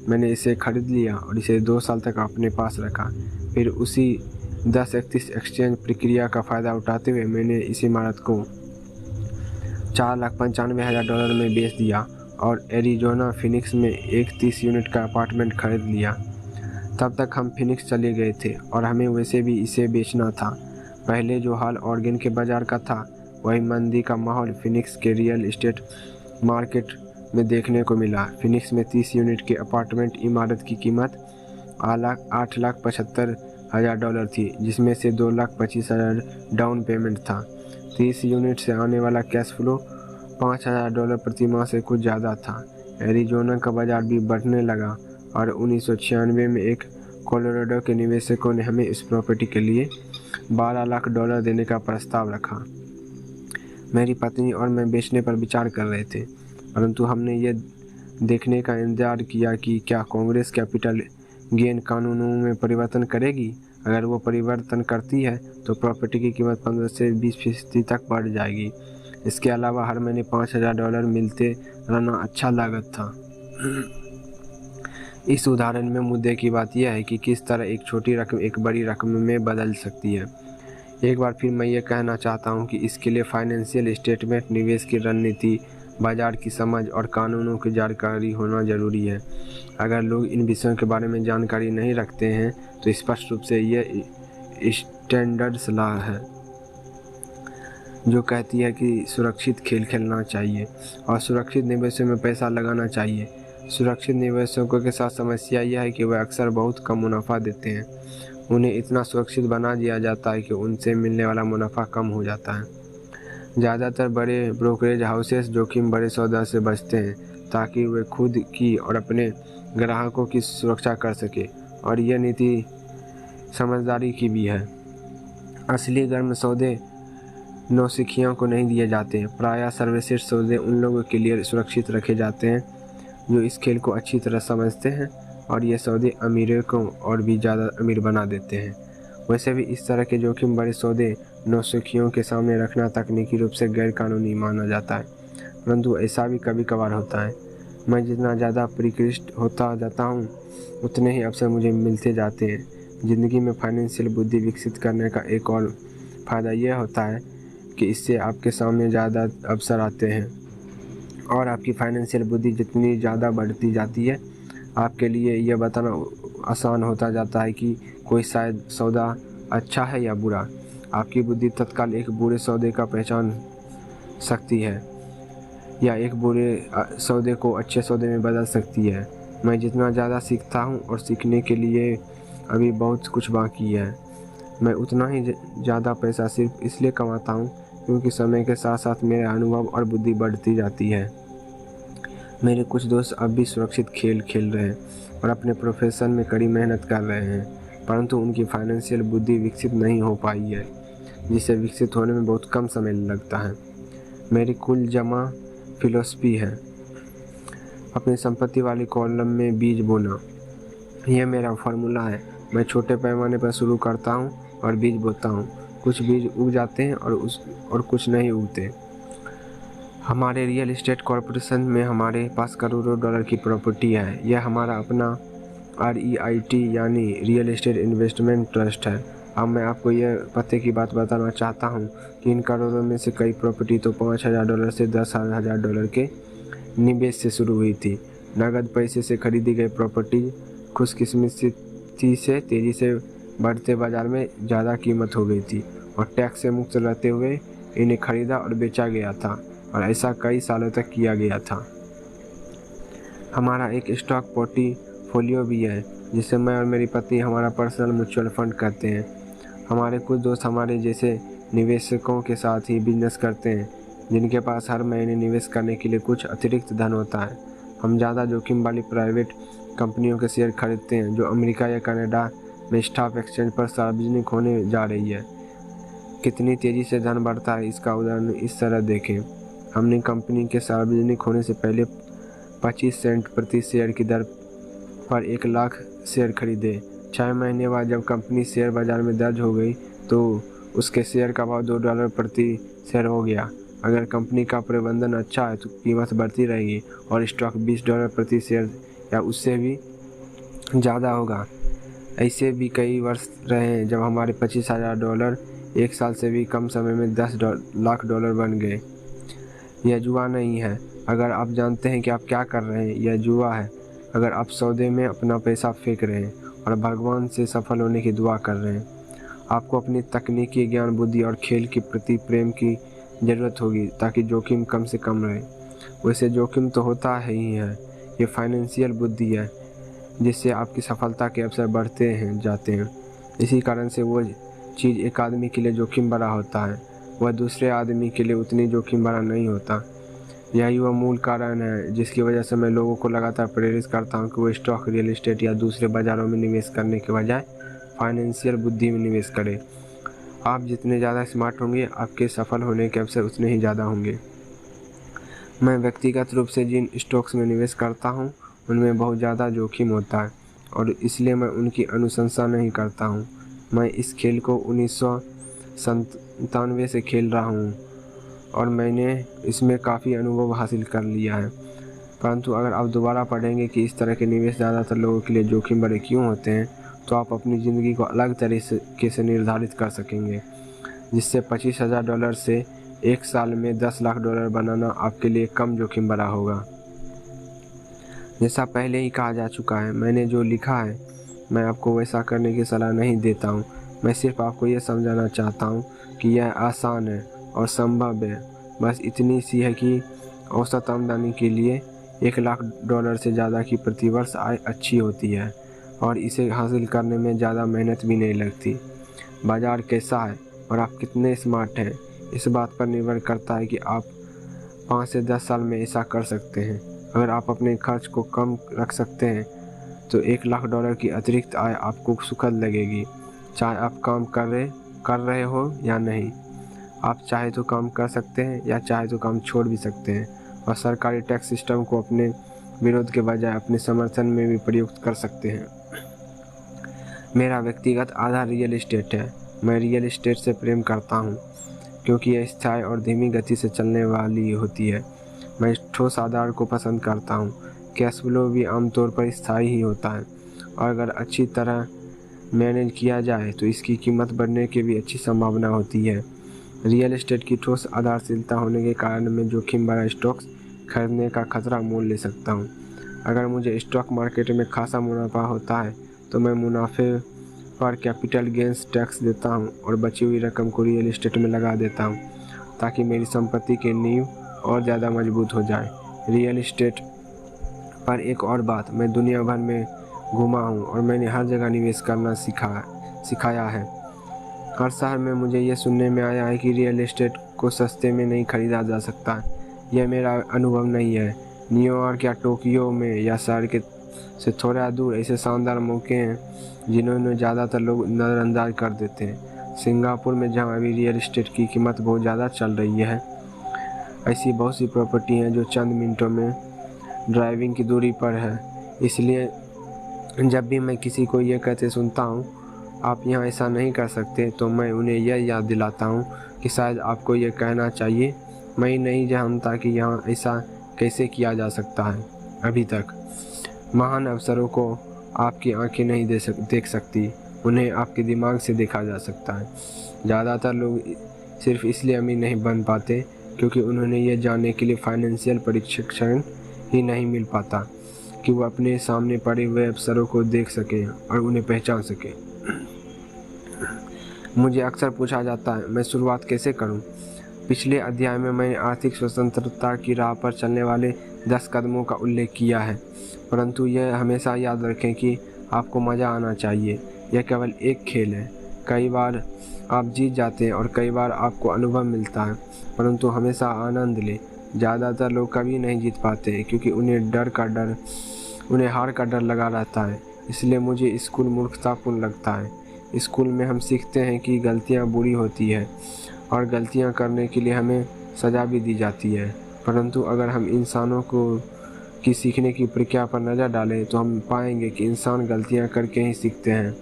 मैंने इसे खरीद लिया और इसे 2 साल तक अपने पास रखा। फिर उसी 1031 एक्सचेंज प्रक्रिया का फ़ायदा उठाते हुए मैंने इस इमारत को $4,95,000 में बेच दिया और एरिज़ोना फिनिक्स में एक 30 यूनिट का अपार्टमेंट खरीद लिया। तब तक हम फिनिक्स चले गए थे और हमें वैसे भी इसे बेचना था। पहले जो हाल ऑरेगन के बाज़ार का था वही मंदी का माहौल फिनिक्स के रियल एस्टेट मार्केट में देखने को मिला। फिनिक्स में 30 यूनिट के अपार्टमेंट इमारत की कीमत $8,75,000 थी, जिसमें से $2,25,000 डाउन पेमेंट था। 30 यूनिट से आने वाला कैश फ्लो $5,000 प्रति माह से कुछ ज़्यादा था। एरिज़ोना का बाज़ार भी बढ़ने लगा और 1996 में एक कोलोराडो के निवेशकों ने हमें इस प्रॉपर्टी के लिए $12 लाख देने का प्रस्ताव रखा। मेरी पत्नी और मैं बेचने पर विचार कर रहे थे, परंतु हमने ये देखने का इंतजार किया कि क्या कांग्रेस कैपिटल गेन कानूनों में परिवर्तन करेगी। अगर वो परिवर्तन करती है तो प्रॉपर्टी की कीमत 15 से 20% तक बढ़ जाएगी। इसके अलावा हर महीने $5000 मिलते रहना अच्छा लागत था। इस उदाहरण में मुद्दे की बात यह है कि किस तरह एक छोटी रकम एक बड़ी रकम में बदल सकती है। एक बार फिर मैं ये कहना चाहता हूँ कि इसके लिए फाइनेंशियल स्टेटमेंट, निवेश की रणनीति, बाजार की समझ और कानूनों की जानकारी होना जरूरी है। अगर लोग इन विषयों के बारे में जानकारी नहीं रखते हैं तो स्पष्ट रूप से ये स्टैंडर्ड सलाह है जो कहती है कि सुरक्षित खेल खेलना चाहिए और सुरक्षित निवेशों में पैसा लगाना चाहिए। सुरक्षित निवेशकों के साथ समस्या यह है कि वे अक्सर बहुत कम मुनाफा देते हैं। उन्हें इतना सुरक्षित बना दिया जाता है कि उनसे मिलने वाला मुनाफा कम हो जाता है। ज़्यादातर बड़े ब्रोकरेज हाउसेस जोखिम बड़े सौदा से बचते हैं ताकि वे खुद की और अपने ग्राहकों की सुरक्षा कर सके, और यह नीति समझदारी की भी है। असली गर्म सौदे नौसिखियों को नहीं दिए जाते। प्रायः सर्वश्रेष्ठ सौदे उन लोगों के लिए सुरक्षित रखे जाते हैं जो इस खेल को अच्छी तरह समझते हैं, और ये सौदे अमीरों को और भी ज़्यादा अमीर बना देते हैं। वैसे भी इस तरह के जोखिम बड़े सौदे नौसिखियों के सामने रखना तकनीकी रूप से गैर कानूनी माना जाता है, परंतु ऐसा भी कभी कभार होता है। मैं जितना ज़्यादा परिष्कृत होता जाता हूँ उतने ही अवसर मुझे मिलते जाते हैं। ज़िंदगी में फाइनेंशियल बुद्धि विकसित करने का एक और फ़ायदा यह होता है कि इससे आपके सामने ज़्यादा अवसर आते हैं, और आपकी फाइनेंशियल बुद्धि जितनी ज़्यादा बढ़ती जाती है आपके लिए यह बताना आसान होता जाता है कि कोई शायद सौदा अच्छा है या बुरा। आपकी बुद्धि तत्काल एक बुरे सौदे का पहचान सकती है या एक बुरे सौदे को अच्छे सौदे में बदल सकती है। मैं जितना ज़्यादा सीखता हूँ और सीखने के लिए अभी बहुत कुछ बाकी है, मैं उतना ही ज़्यादा पैसा सिर्फ इसलिए कमाता हूँ क्योंकि समय के साथ साथ मेरे अनुभव और बुद्धि बढ़ती जाती है। मेरे कुछ दोस्त अब भी सुरक्षित खेल खेल रहे हैं और अपने प्रोफेशन में कड़ी मेहनत कर रहे हैं, परंतु उनकी फाइनेंशियल बुद्धि विकसित नहीं हो पाई है, जिसे विकसित होने में बहुत कम समय लगता है। मेरी कुल जमा फिलॉसफी है अपनी संपत्ति वाली कॉलम में बीज बोना। यह मेरा फार्मूला है। मैं छोटे पैमाने पर शुरू करता हूँ और बीज बोता हूँ। कुछ बीज उग जाते हैं और कुछ नहीं उगते। हमारे रियल एस्टेट कॉरपोरेशन में हमारे पास करोड़ों डॉलर की प्रॉपर्टी है। यह हमारा अपना REIT यानी रियल एस्टेट इन्वेस्टमेंट ट्रस्ट है। अब मैं आपको यह पते की बात बताना चाहता हूँ कि इन करोड़ों में से कई प्रॉपर्टी तो $5000 से $10,000 के निवेश से शुरू हुई थी। नगद पैसे से खरीदी गई प्रॉपर्टी खुशकिस्मती से तेज़ी से बढ़ते बाजार में ज़्यादा कीमत हो गई थी और टैक्स से मुक्त रहते हुए इन्हें खरीदा और बेचा गया था, और ऐसा कई सालों तक किया गया था। हमारा एक स्टॉक पोर्टफोलियो भी है जिसे मैं और मेरी पत्नी हमारा पर्सनल म्यूचुअल फंड कहते हैं। हमारे कुछ दोस्त हमारे जैसे निवेशकों के साथ ही बिजनेस करते हैं जिनके पास हर महीने निवेश करने के लिए कुछ अतिरिक्त धन होता है। हम ज़्यादा जोखिम वाली प्राइवेट कंपनियों के शेयर खरीदते हैं जो अमेरिका या कनाडा में स्टॉक एक्सचेंज पर सार्वजनिक होने जा रही है। कितनी तेज़ी से धन बढ़ता है इसका उदाहरण इस तरह देखें। हमने कंपनी के सार्वजनिक होने से पहले 25 सेंट प्रति शेयर की दर पर 1 लाख शेयर खरीदे। 6 महीने बाद जब कंपनी शेयर बाजार में दर्ज हो गई तो उसके शेयर का भाव $2 प्रति शेयर हो गया। अगर कंपनी का प्रबंधन अच्छा है तो कीमत बढ़ती रहेगी और स्टॉक $20 प्रति शेयर या उससे भी ज़्यादा होगा। ऐसे भी कई वर्ष रहे हैं जब हमारे $25,000 1 साल से भी कम समय में $10 लाख बन गए। यह जुआ नहीं है। अगर आप जानते हैं कि आप क्या कर रहे हैं, यह जुआ है। अगर आप सौदे में अपना पैसा फेंक रहे हैं और भगवान से सफल होने की दुआ कर रहे हैं, आपको अपनी तकनीकी ज्ञान, बुद्धि और खेल के प्रति प्रेम की ज़रूरत होगी ताकि जोखिम कम से कम रहे। वैसे जोखिम तो होता ही है। ये फाइनेंशियल बुद्धि है जिससे आपकी सफलता के अवसर बढ़ते हैं जाते हैं। इसी कारण से वो चीज़ एक आदमी के लिए जोखिम भरा होता है, वह दूसरे आदमी के लिए उतनी जोखिम भरा नहीं होता। यही वह मूल कारण है जिसकी वजह से मैं लोगों को लगातार प्रेरित करता हूँ कि वो स्टॉक, रियल एस्टेट या दूसरे बाज़ारों में निवेश करने के बजाय फाइनेंशियल बुद्धि में निवेश करें। आप जितने ज़्यादा स्मार्ट होंगे, आपके सफल होने के अवसर उतने ही ज़्यादा होंगे। मैं व्यक्तिगत रूप से जिन स्टॉक्स में निवेश करता हूँ, उनमें बहुत ज़्यादा जोखिम होता है और इसलिए मैं उनकी अनुशंसा नहीं करता हूँ। मैं इस खेल को 1997 से खेल रहा हूँ और मैंने इसमें काफ़ी अनुभव हासिल कर लिया है। परंतु अगर आप दोबारा पढ़ेंगे कि इस तरह के निवेश ज़्यादातर लोगों के लिए जोखिम भरे क्यों होते हैं, तो आप अपनी ज़िंदगी को अलग तरीके से निर्धारित कर सकेंगे, जिससे $25,000 से एक साल में $10 लाख बनाना आपके लिए कम जोखिम भरा होगा। जैसा पहले ही कहा जा चुका है, मैंने जो लिखा है, मैं आपको वैसा करने की सलाह नहीं देता हूँ। मैं सिर्फ आपको यह समझाना चाहता हूँ कि यह आसान है और संभव है। बस इतनी सी है कि औसत आमदनी के लिए $1 लाख से ज़्यादा की प्रतिवर्ष आय अच्छी होती है और इसे हासिल करने में ज़्यादा मेहनत भी नहीं लगती। बाज़ार कैसा है और आप कितने स्मार्ट हैं, इस बात पर निर्भर करता है कि आप 5 से 10 साल में ऐसा कर सकते हैं। अगर आप अपने खर्च को कम रख सकते हैं तो $1 लाख की अतिरिक्त आय आपको सुखद लगेगी, चाहे आप काम कर रहे हो या नहीं। आप चाहे तो काम कर सकते हैं या चाहे तो काम छोड़ भी सकते हैं और सरकारी टैक्स सिस्टम को अपने विरोध के बजाय अपने समर्थन में भी प्रयुक्त कर सकते हैं। मेरा व्यक्तिगत आधार रियल एस्टेट है। मैं रियल एस्टेट से प्रेम करता हूँ क्योंकि यह स्थायी और धीमी गति से चलने वाली होती है। मैं इस ठोस आधार को पसंद करता हूँ। कैश फ्लो भी आमतौर पर स्थायी ही होता है और अगर अच्छी तरह मैनेज किया जाए तो इसकी कीमत बढ़ने की भी अच्छी संभावना होती है। रियल एस्टेट की ठोस आधारशीलता होने के कारण मैं जोखिम भरा स्टॉक्स खरीदने का खतरा मोल ले सकता हूँ। अगर मुझे स्टॉक मार्केट में खासा मुनाफा होता है तो मैं मुनाफे पर कैपिटल गेंस टैक्स देता हूँ और बची हुई रकम को रियल एस्टेट में लगा देता हूँ ताकि मेरी संपत्ति की नींव और ज़्यादा मजबूत हो जाए। रियल एस्टेट पर एक और बात, मैं दुनिया भर में घूमा हूँ और मैंने हर जगह निवेश करना सिखाया है। हर शहर में मुझे ये सुनने में आया है कि रियल एस्टेट को सस्ते में नहीं खरीदा जा सकता। यह मेरा अनुभव नहीं है। न्यूयॉर्क या टोक्यो में या शहर के से थोड़ा दूर ऐसे शानदार मौके हैं जिन्होंने ज़्यादातर लोग नज़रअंदाज कर देते हैं। सिंगापुर में जहाँ अभी रियल एस्टेट की कीमत बहुत ज़्यादा चल रही है, ऐसी बहुत सी प्रॉपर्टी हैं जो चंद मिनटों में ड्राइविंग की दूरी पर है। इसलिए जब भी मैं किसी को ये कहते सुनता हूँ आप यहाँ ऐसा नहीं कर सकते, तो मैं उन्हें यह याद दिलाता हूँ कि शायद आपको ये कहना चाहिए, मैं नहीं जानता कि यहाँ ऐसा कैसे किया जा सकता है। अभी तक महान अवसरों को आपकी आंखें नहीं देख सकती, उन्हें आपके दिमाग से देखा जा सकता है। ज़्यादातर लोग सिर्फ इसलिए अमीर नहीं बन पाते क्योंकि उन्होंने ये जानने के लिए फाइनेंशियल प्रशिक्षण ही नहीं मिल पाता कि वो अपने सामने पड़े हुए अवसरों को देख सकें और उन्हें पहचान सकें। मुझे अक्सर पूछा जाता है मैं शुरुआत कैसे करूं? पिछले अध्याय में मैंने आर्थिक स्वतंत्रता की राह पर चलने वाले 10 कदमों का उल्लेख किया है, परंतु यह हमेशा याद रखें कि आपको मज़ा आना चाहिए। यह केवल एक खेल है। कई बार आप जीत जाते हैं और कई बार आपको अनुभव मिलता है, परंतु हमेशा आनंद लें। ज़्यादातर लोग कभी नहीं जीत पाते क्योंकि उन्हें हार का डर लगा रहता है। इसलिए मुझे स्कूल मूर्खतापूर्ण लगता है। स्कूल में हम सीखते हैं कि गलतियाँ बुरी होती है और गलतियाँ करने के लिए हमें सज़ा भी दी जाती है, परंतु अगर हम इंसानों की सीखने की प्रक्रिया पर नज़र डालें तो हम पाएंगे कि इंसान गलतियाँ करके ही सीखते हैं।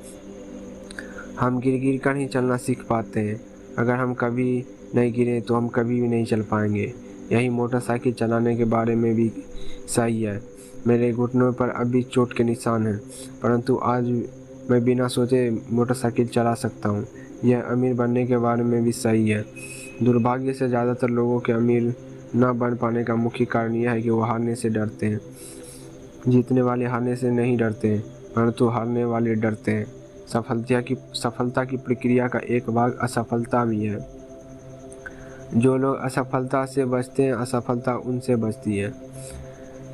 हम गिर कर ही चलना सीख पाते हैं। अगर हम कभी नहीं गिरे तो हम कभी भी नहीं चल पाएंगे। यही मोटरसाइकिल चलाने के बारे में भी सही है। मेरे घुटनों पर अभी चोट के निशान हैं, परंतु आज मैं बिना सोचे मोटरसाइकिल चला सकता हूँ। यह अमीर बनने के बारे में भी सही है। दुर्भाग्य से ज़्यादातर लोगों के अमीर न बन पाने का मुख्य कारण यह है कि वो हारने से डरते हैं। जीतने वाले हारने से नहीं डरते हैं, परंतु हारने वाले डरते हैं। सफलता की प्रक्रिया का एक भाग असफलता भी है। जो लोग असफलता से बचते हैं, असफलता उनसे बचती है।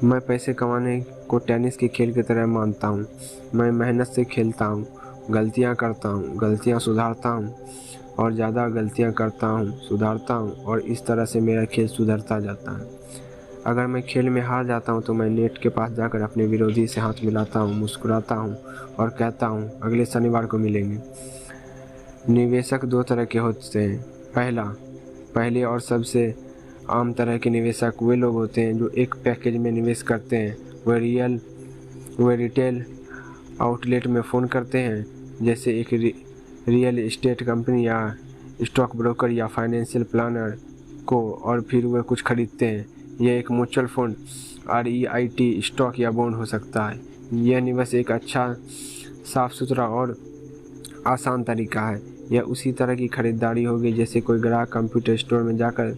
मैं पैसे कमाने को टेनिस के खेल की तरह मानता हूँ। मैं मेहनत से खेलता हूँ, गलतियाँ करता हूँ, गलतियाँ सुधारता हूँ और ज़्यादा गलतियाँ करता हूँ, सुधारता हूँ और इस तरह से मेरा खेल सुधरता जाता है। अगर मैं खेल में हार जाता हूँ तो मैं नेट के पास जाकर अपने विरोधी से हाथ मिलाता हूँ, मुस्कुराता हूँ और कहता हूँ अगले शनिवार को मिलेंगे। निवेशक दो तरह के होते हैं। पहले और सबसे आम तरह के निवेशक वे लोग होते हैं जो एक पैकेज में निवेश करते हैं। वे रिटेल आउटलेट में फ़ोन करते हैं, जैसे एक रियल एस्टेट कंपनी या स्टॉक ब्रोकर या फाइनेंशियल प्लानर को, और फिर वे कुछ खरीदते हैं। यह एक म्यूचुअल फंड, REIT, स्टॉक या बॉन्ड हो सकता है। यह निवेश एक अच्छा, साफ सुथरा और आसान तरीका है। यह उसी तरह की खरीदारी होगी जैसे कोई ग्राहक कंप्यूटर स्टोर में जाकर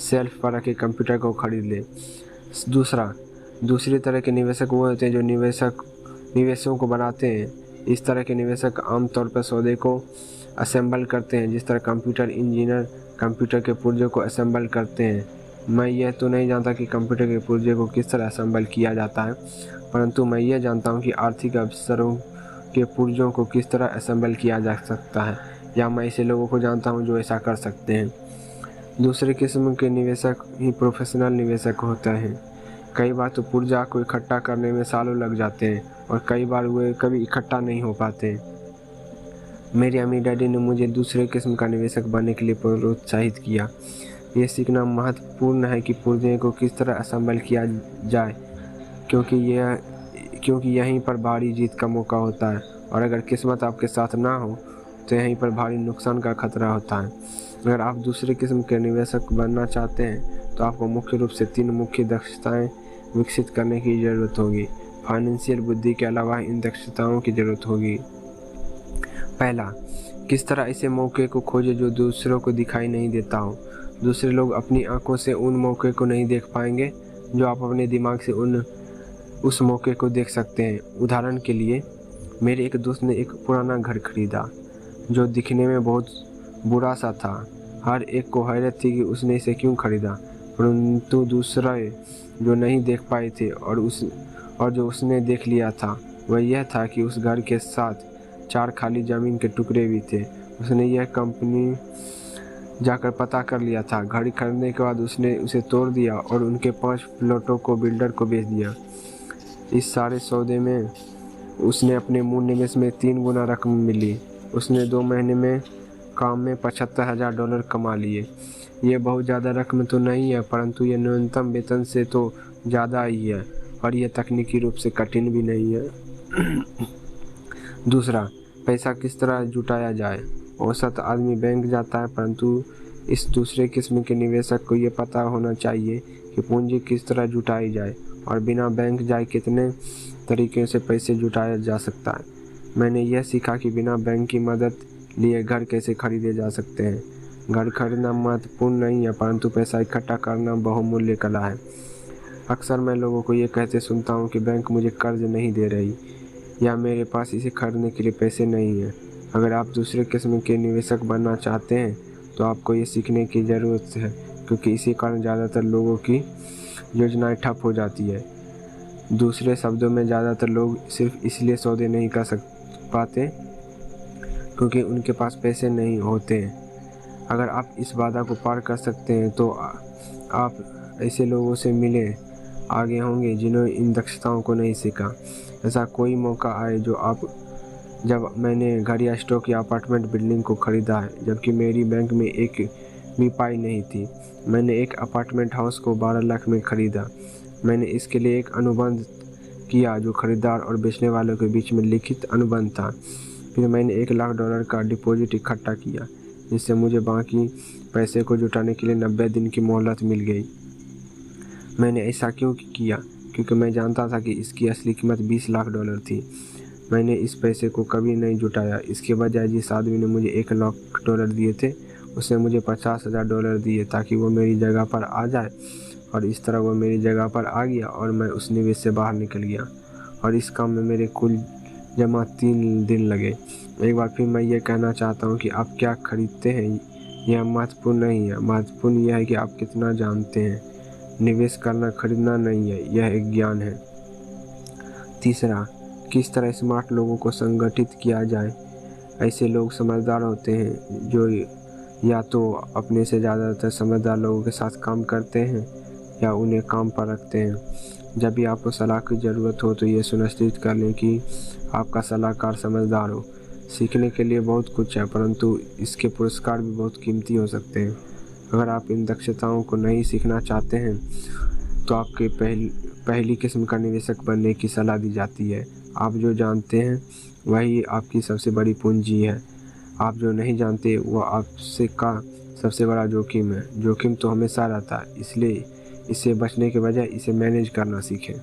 शेल्फ पर रखे कंप्यूटर को खरीद ले। दूसरी तरह के निवेशक वो होते हैं जो निवेशों को बनाते हैं। इस तरह के निवेशक आमतौर पर सौदे को असेंबल करते हैं, जिस तरह कंप्यूटर इंजीनियर कंप्यूटर के पुर्जे को असेंबल करते हैं। मैं यह तो नहीं जानता कि कंप्यूटर के पुर्जे को किस तरह असेंबल किया जाता है, परंतु मैं यह जानता हूँ कि आर्थिक अवसरों के पुर्जों को किस तरह असेंबल किया जा सकता है, या मैं ऐसे लोगों को जानता हूँ जो ऐसा कर सकते हैं। दूसरे किस्म के निवेशक ही प्रोफेशनल निवेशक होते हैं। कई बार तो पुर्जा को इकट्ठा करने में सालों लग जाते हैं और कई बार वे कभी इकट्ठा नहीं हो पाते। मेरे अम्मी डैडी ने मुझे दूसरे किस्म का निवेशक बनने के लिए प्रोत्साहित किया। ये सीखना महत्वपूर्ण है कि पुर्जे को किस तरह असेंबल किया जाए, क्योंकि यहीं पर भारी जीत का मौका होता है, और अगर किस्मत आपके साथ ना हो तो यहीं पर भारी नुकसान का खतरा होता है। अगर आप दूसरे किस्म के निवेशक बनना चाहते हैं तो आपको मुख्य रूप से 3 मुख्य दक्षताएं विकसित करने की ज़रूरत होगी। फाइनेंशियल बुद्धि के अलावा इन दक्षताओं की ज़रूरत होगी। पहला, किस तरह ऐसे मौके को खोजें जो दूसरों को दिखाई नहीं देता हो। दूसरे लोग अपनी आंखों से उन मौके को नहीं देख पाएंगे जो आप अपने दिमाग से उस मौके को देख सकते हैं। उदाहरण के लिए, मेरे एक दोस्त ने एक पुराना घर खरीदा जो दिखने में बहुत बुरा सा था। हर एक को हैरत थी कि उसने इसे क्यों खरीदा, परंतु दूसरे जो नहीं देख पाए थे और जो उसने देख लिया था वह यह था कि उस घर के साथ 4 खाली ज़मीन के टुकड़े भी थे। उसने यह कंपनी जाकर पता कर लिया था। घर खरीदने के बाद उसने उसे तोड़ दिया और उनके 5 प्लॉटों को बिल्डर को बेच दिया। इस सारे सौदे में उसने अपने मूल निवेश में 3 गुना रकम मिली। उसने 2 महीने में काम में $75,000 कमा लिए। ये बहुत ज़्यादा रकम तो नहीं है, परंतु ये न्यूनतम वेतन से तो ज़्यादा ही है, और यह तकनीकी रूप से कठिन भी नहीं है। दूसरा, पैसा किस तरह जुटाया जाए। औसत आदमी बैंक जाता है, परंतु इस दूसरे किस्म के निवेशक को ये पता होना चाहिए कि पूंजी किस तरह जुटाई जाए और बिना बैंक जाए कितने तरीके से पैसे जुटाया जा सकता है। मैंने यह सीखा कि बिना बैंक की मदद लिए घर कैसे खरीदे जा सकते हैं। घर खरीदना महत्वपूर्ण नहीं है, परंतु पैसा इकट्ठा करना बहुमूल्य कला है। अक्सर मैं लोगों को ये कहते सुनता हूँ कि बैंक मुझे कर्ज नहीं दे रही, या मेरे पास इसे खरीदने के लिए पैसे नहीं हैं। अगर आप दूसरे किस्म के निवेशक बनना चाहते हैं तो आपको ये सीखने की ज़रूरत है, क्योंकि इसी कारण ज़्यादातर लोगों की योजनाएं ठप हो जाती है। दूसरे शब्दों में, ज़्यादातर लोग सिर्फ इसलिए सौदे नहीं कर पाते क्योंकि उनके पास पैसे नहीं होते हैं। अगर आप इस बाधा को पार कर सकते हैं तो आप ऐसे लोगों से मिले आगे होंगे जिन्होंने इन दक्षताओं को नहीं सीखा। ऐसा कोई मौका आए जब मैंने घर या स्टॉक या अपार्टमेंट बिल्डिंग को खरीदा है, जबकि मेरी बैंक में एक भी पाई नहीं थी। मैंने एक अपार्टमेंट हाउस को 12 लाख में खरीदा। मैंने इसके लिए एक अनुबंध किया जो खरीदार और बेचने वालों के बीच में लिखित अनुबंध था। फिर मैंने $1 लाख का डिपॉजिट इकट्ठा किया, जिससे मुझे बाकी पैसे को जुटाने के लिए 90 दिन की मोहलत मिल गई। मैंने ऐसा क्यों किया? क्योंकि मैं जानता था कि इसकी असली कीमत $20 लाख थी। मैंने इस पैसे को कभी नहीं जुटाया। इसके बजाय जिस आदमी ने मुझे $1 लाख दिए थे, उसने मुझे $50,000 दिए ताकि वो मेरी जगह पर आ जाए, और इस तरह वो मेरी जगह पर आ गया और मैं उस निवेश से बाहर निकल गया। और इस काम में मेरे कुल जमा 3 दिन लगे। एक बार फिर मैं ये कहना चाहता हूँ कि आप क्या खरीदते हैं यह महत्वपूर्ण नहीं है। महत्वपूर्ण यह है कि आप कितना जानते हैं। निवेश करना खरीदना नहीं है, यह एक ज्ञान है। तीसरा, किस तरह स्मार्ट लोगों को संगठित किया जाए। ऐसे लोग समझदार होते हैं जो या तो अपने से ज़्यादातर समझदार लोगों के साथ काम करते हैं या उन्हें काम पर रखते हैं। जब भी आपको सलाह की ज़रूरत हो तो ये सुनिश्चित कर लें कि आपका सलाहकार समझदार हो। सीखने के लिए बहुत कुछ है, परंतु इसके पुरस्कार भी बहुत कीमती हो सकते हैं। अगर आप इन दक्षताओं को नहीं सीखना चाहते हैं तो आपके पहली किस्म का निवेशक बनने की सलाह दी जाती है। आप जो जानते हैं वही आपकी सबसे बड़ी पूंजी है। आप जो नहीं जानते वो आपसे का सबसे बड़ा जोखिम है। जोखिम तो हमेशा रहता है, इसलिए इससे बचने के बजाय इसे मैनेज करना सीखें।